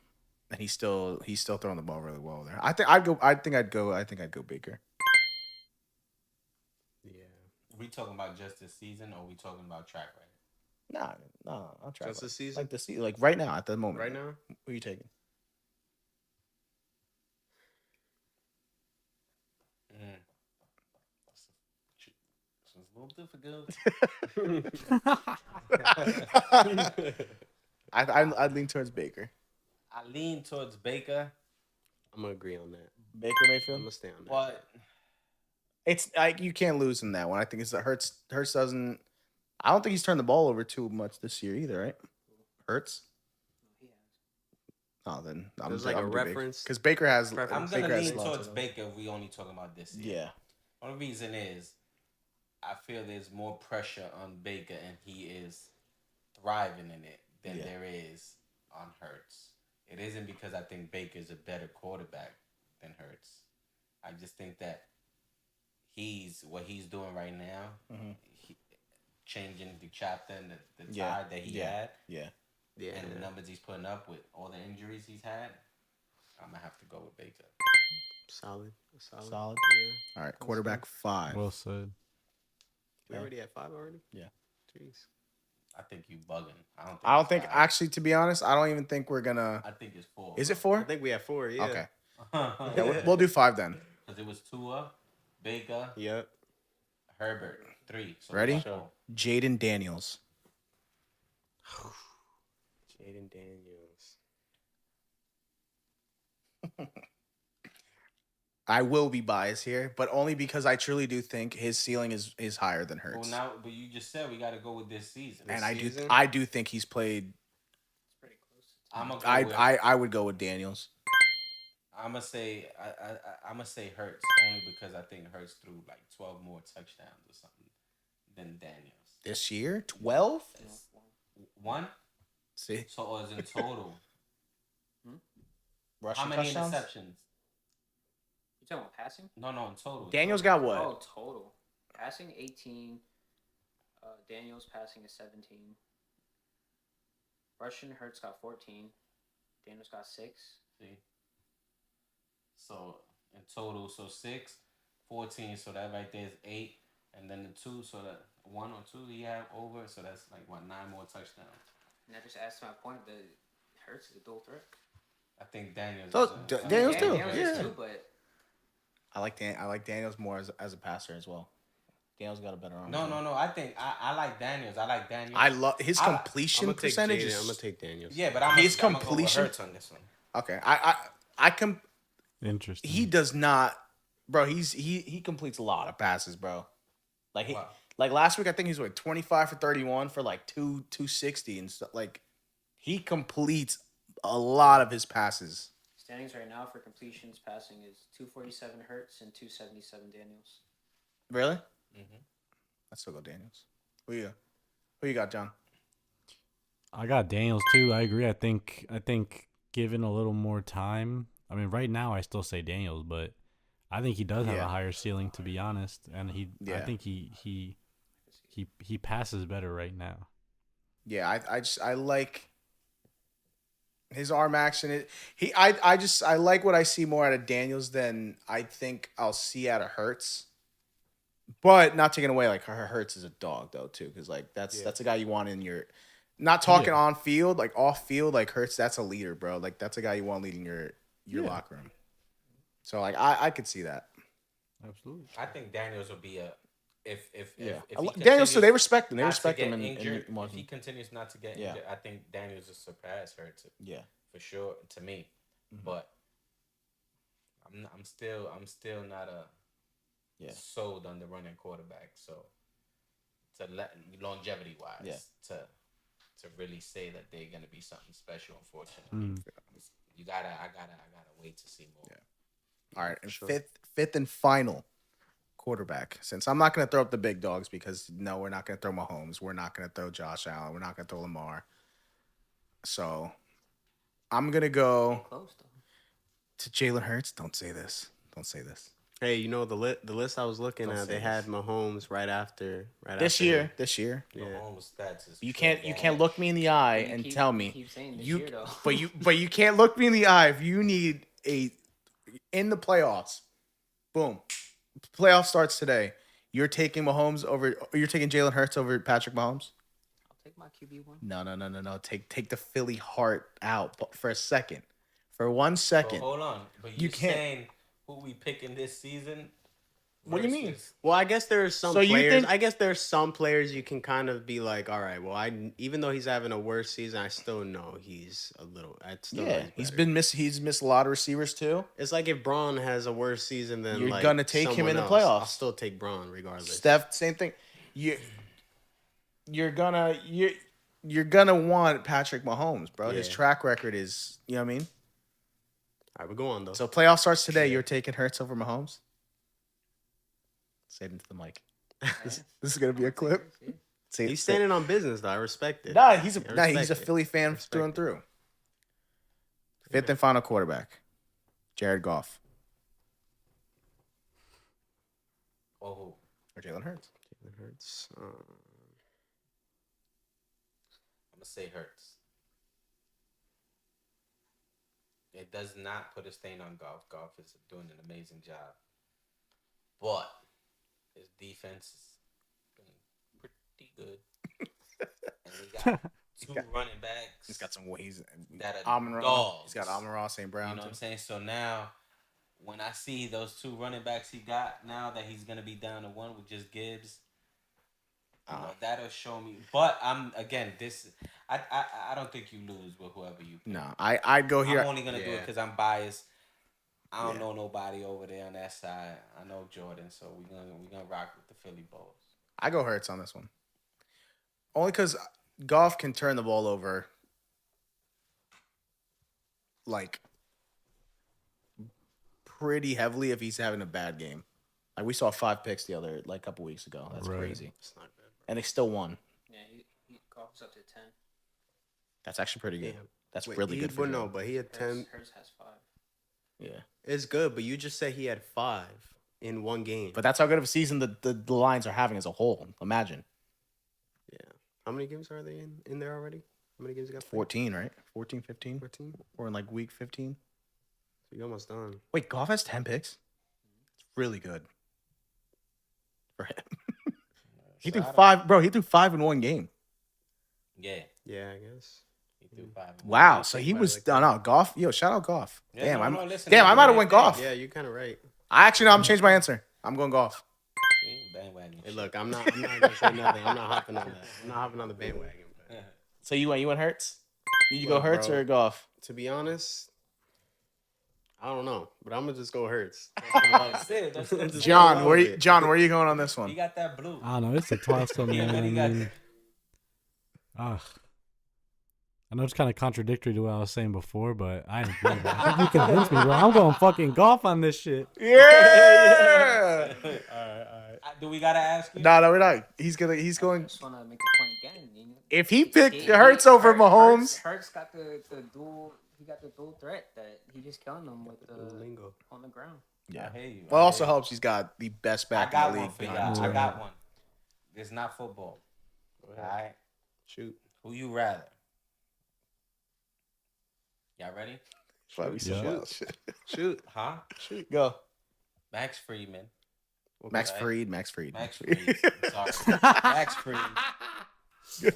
and he's still throwing the ball really well there. I think I'd go Baker. Yeah. We talking about just this season, or we talking about track record? Nah, no, I'll try. Just the season? like the season, like right now at the moment. Right now? Who are you taking? Mm. It's a little difficult. I'd lean towards Baker. I lean towards Baker, I'm gonna agree on that. Baker I'm Mayfield. gonna stay on that. but It's like you can't lose in that one. I think it's that Hurts. Hurts doesn't. I don't think he's turned the ball over too much this year either, right? Hurts. he has. Oh, then I'm There's like a Baker. reference. Because Baker has. Preference. I'm Baker gonna has lean slots towards in him. Baker if we only talking about this year. Yeah. One reason is I feel there's more pressure on Baker and he is thriving in it than Yeah. there is on Hurts. It isn't because I think Baker's a better quarterback than Hurts. I just think that what he's doing right now, Mhm. changing the chapter and the Yeah. tide that he had, Yeah. Yeah. and the numbers he's putting up with all the injuries he's had. I'm gonna have to go with Baker. Solid. Solid. Solid. Yeah. All right. Quarterback 5. Well said. We already at 5 already? Yeah. Jeez. I think you bugging. I don't it's think. five. Actually, to be honest, I don't even think we're gonna. I think it's 4. Is it I 4? think we have 4, yeah. Okay. Because Yeah, we'll do 5 then. it was Tua, Baker, Yep. Herbert, 3. So Ready? we got 4. Jaden Daniels. Jaden Daniels. I will be biased here, but only because I truly do think his ceiling is higher than Hurts. But you just said we got to go with this season. And season? I do think he's played. It's pretty close. I'm gonna go I would go with Daniels. I'm gonna say I'm gonna say Hurts only because I think Hurts threw like 12 more touchdowns or something than Daniels. This year, 12. It's 1. See, So as in total, rushing how many touchdowns. interceptions? You talking about passing? No, in total. Daniels got what? Oh, total. Passing 18. Daniels passing is 17. Russian Hurts got 14. Daniels got 6. See. So in total, so 6, 14. So that right there is 8, and then the 2. So that 1 or 2 he had over. So that's like what 9 more touchdowns. And that just adds to my point that Hurts is a dual threat. I think Daniels. So, is a- Daniels too, Daniels is yeah. too, but I like Daniels more as a passer as well. Daniels got a better arm. No. I think I like Daniels. I like Daniels. I love his I- completion I'm gonna take percentage. Jaden. Is, I'm gonna take Daniels. Yeah, but I'm His I'm gonna go with completion- Hurts on this one. okay. Interesting. He does not, bro. He completes a lot of passes, bro. Like Wow. like last week, I think he's like 25 for 31 for like 260 and stuff. Like he completes a lot of his passes. standings right now for completions passing is 247 Hurts and 277 Daniels. Really? Mhm. I'd still go Daniels. Who you got, John? I got Daniels too. I agree. I think given a little more time. I mean, right now I still say Daniels, but I think he does have Yeah. a higher ceiling, to be honest. And I Yeah. think he passes better right now. Yeah, I like his arm action. I like what I see more out of Daniels than I think I'll see out of Hurts. But not taking away like Hurts is a dog though too, because like that's a guy you want in your. Not talking Yeah. on field, like off field, like Hurts. That's a leader, bro. Like that's a guy you want leading your Yeah. locker room. So like I could see that. Absolutely. I think Daniels will be if Yeah, if he Daniels. So they continues respect him. They not to respect get him in injured. If he Washington. continues not to get Yeah. injured, I think Daniels will surpass Hurts Yeah. for sure to me. But I'm still not a Yeah. sold on the running quarterback. So longevity wise, Yeah. to really say that they're gonna be something special, unfortunately, I gotta wait to see more. Yeah. All right, and fifth and final quarterback. Since I'm not going to throw up the big dogs because no, we're not going to throw Mahomes. We're not going to throw Josh Allen. We're not going to throw Lamar. So I'm going to go Close though. to Jalen Hurts. Don't say this. Don't say this. Hey, you know the list I was looking Don't at, say they had Mahomes right after. This after year. him. This year. Yeah. Mahomes' stats is You trash. can't look me in the eye You and keep- tell you me keep saying this you year, though. but you can't look me in the eye if you need in the playoffs. Boom. Playoff starts today. You're taking Jalen Hurts over Patrick Mahomes? I'll take my QB1. No. Take the Philly heart out for a second. For 1 second. Hold on, but You you can't- saying who we picking this season? What do you mean? versus- Well, I guess there's some So you players. think- I guess there's some players you can kind of be like, all right, well, even though he's having a worse season, I still know he's a little. I still know Yeah, he's he's better. missed a lot of receivers too. It's like if Braun has a worse season than You're like gonna take him in someone the else, playoffs. I'll still take Braun regardless. Steph, same thing. You're gonna want Patrick Mahomes, bro. His Yeah. track record is, you know what I mean? All right, we're going though. So playoff starts today. You're taking Hurts over Mahomes. Say it into the mic. This is gonna be a clip. Say, He's standing on business though. I respect it. Nah, he's I a respect it. Philly fan Respect through and it. through. Fifth and final quarterback, Jared Goff Oh, or Jalen Hurts. Jalen Hurts. I'm gonna say Hurts. It does not put a stain on Goff. Goff is doing an amazing job, but his defense is been pretty good. And we got two running backs. He's got some ways. That are Amon-Ra. dogs. He's got Amon-Ra, St. Brown. You know what I'm saying? So now, when I see those two running backs he got now that he's gonna be down to one with just Gibbs, that'll show me. But I'm again, I don't think you lose with whoever you pick. No, I'd go here. I'm only gonna do it Yeah. because I'm biased. I don't Yeah. know nobody over there on that side. I know Jordan, so we're gonna rock with the Philly Bulls. I go Hurts on this one. Only because Goff can turn the ball over like pretty heavily if he's having a bad game. Like we saw 5 picks a couple weeks ago. That's Right. crazy. It's not bad. And they still won. Yeah, he golfs up to 10. That's actually pretty good. Damn. That's Wait, really good for no, him. but he had 10. Hurts has 5. Yeah. It's good, but you just said he had 5 in one game. But that's how good of a season the Lions are having as a whole. Imagine. yeah, how many games are they in there already? How many games you got? 14, right? 14, 15? 14. Or in like week 15. So you're almost done. Wait, Goff has 10 picks? It's really good for him. He threw 5, bro. He threw 5 in one game. Yeah, Yeah, I guess. he threw 5. Wow. So he about it was like that. no Goff. Yo, shout out Goff. Yeah, Damn, listen, damn, I might have man. went Goff. Yeah, you're kind of right. I actually I'm changed my answer. I'm going Goff. See, bandwagon. Hey, look, I'm not gonna say nothing. I'm not hopping on that. I'm not hopping on the bandwagon. But So you went Hurts? Did you go Look, Hurts bro. or Goff? to be honest, I don't know, but I'm gonna just go Hurts. That's it. That's it. John, where it. you going on this He one? got that blue. I don't know. It's a toss up, He man. really I got mean, I know it's kind of contradictory to what I was saying before, but I agree, bro. I think you convinced me, bro. I'm going fucking Golf on this shit. Yeah. Do we gotta ask you? No, we're not. He's going. I just want to make the point again. You know, If he picked Hurts over Mahomes, Hurts got the dual. He got the dual threat that he just killing them with the Lingo. on the ground. yeah. I hear you. Well, it I also hear you. helps. He's got the best I back in got the one league. for behind y'all. him. I got one. It's not football. All right. Shoot. Who you rather? Y'all ready? Why we so Yeah. wild? Shit. Shoot. Huh? Go. Max Friedman. Max Okay. Fried. Max Fried. Max Fried. Sorry. Max Fried.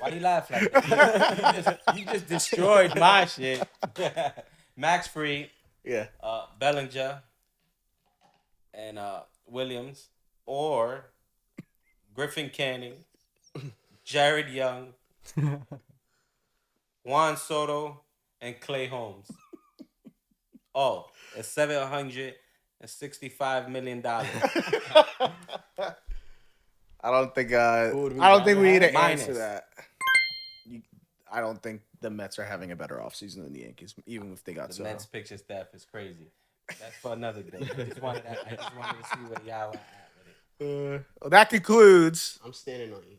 Why do you laugh like that? You just destroyed my shit. Max Fried, Yeah. Bellinger, and Williams, or Griffin Canning, Jared Young, Juan Soto, and Clay Holmes. Oh, it's $765 million. I don't think. Who would we I don't think rather we need have? to answer Minus. that. I don't think the Mets are having a better offseason than the Yankees, even if they got The Soto. Mets pitching staff is crazy. That's for another day. I just wanted to see where y'all are at with it. Well, that concludes. I'm standing on Yankees.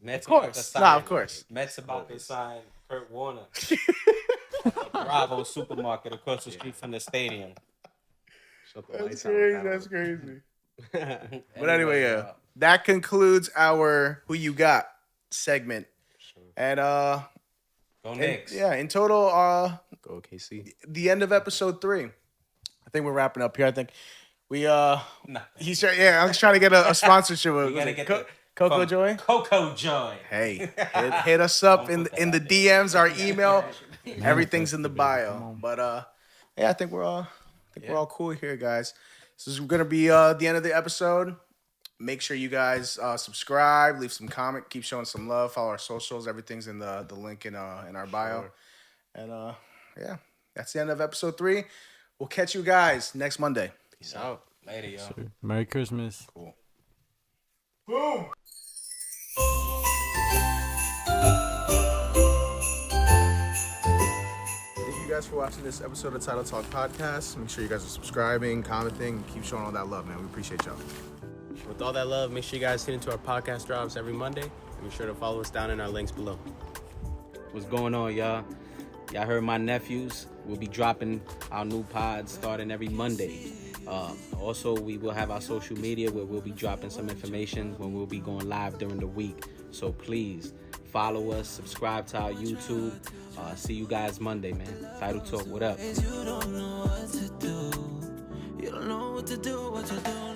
Mets Of course. about to sign- Nah, of course. Mets about to sign Kurt Warner at the Bravo supermarket across the street from the stadium. Shut the That's lights out crazy. with that That's one. crazy. But anyway, yeah, y'all. that concludes our "Who You Got" segment. And Go Knicks. yeah, in total, Go KC. the end of episode 3. I think we're wrapping up here. I think we Nah. he's trying. Yeah, I was trying to get a sponsorship. We Was gotta it get Coco from Joy? Coco Joy. Hey, hit us up Don't in put that the out there. DMs, our email. Everything's in the Manifest, baby. bio. Come But yeah, I think we're all cool here, guys. This is gonna be the end of the episode. Make sure you guys subscribe, leave some comment, keep showing some love, follow our socials. Everything's in the link in our bio. Sure. And yeah, that's the end of episode 3. We'll catch you guys next Monday. Peace out. Later, y'all. Merry Christmas. Cool. Boom. Thank you guys for watching this episode of Title Talk Podcast. Make sure you guys are subscribing, commenting, and keep showing all that love, man. We appreciate y'all. With all that love, make sure you guys tune into our podcast drops every Monday. And be sure to follow us down in our links below. What's going on, y'all? Y'all heard my nephews. We'll be dropping our new pods starting every Monday. Also, we will have our social media where we'll be dropping some information when we'll be going live during the week. So please follow us, subscribe to our YouTube. See you guys Monday, man. Title Talk, what up? You don't know what to do. You don't know what to do, what to do.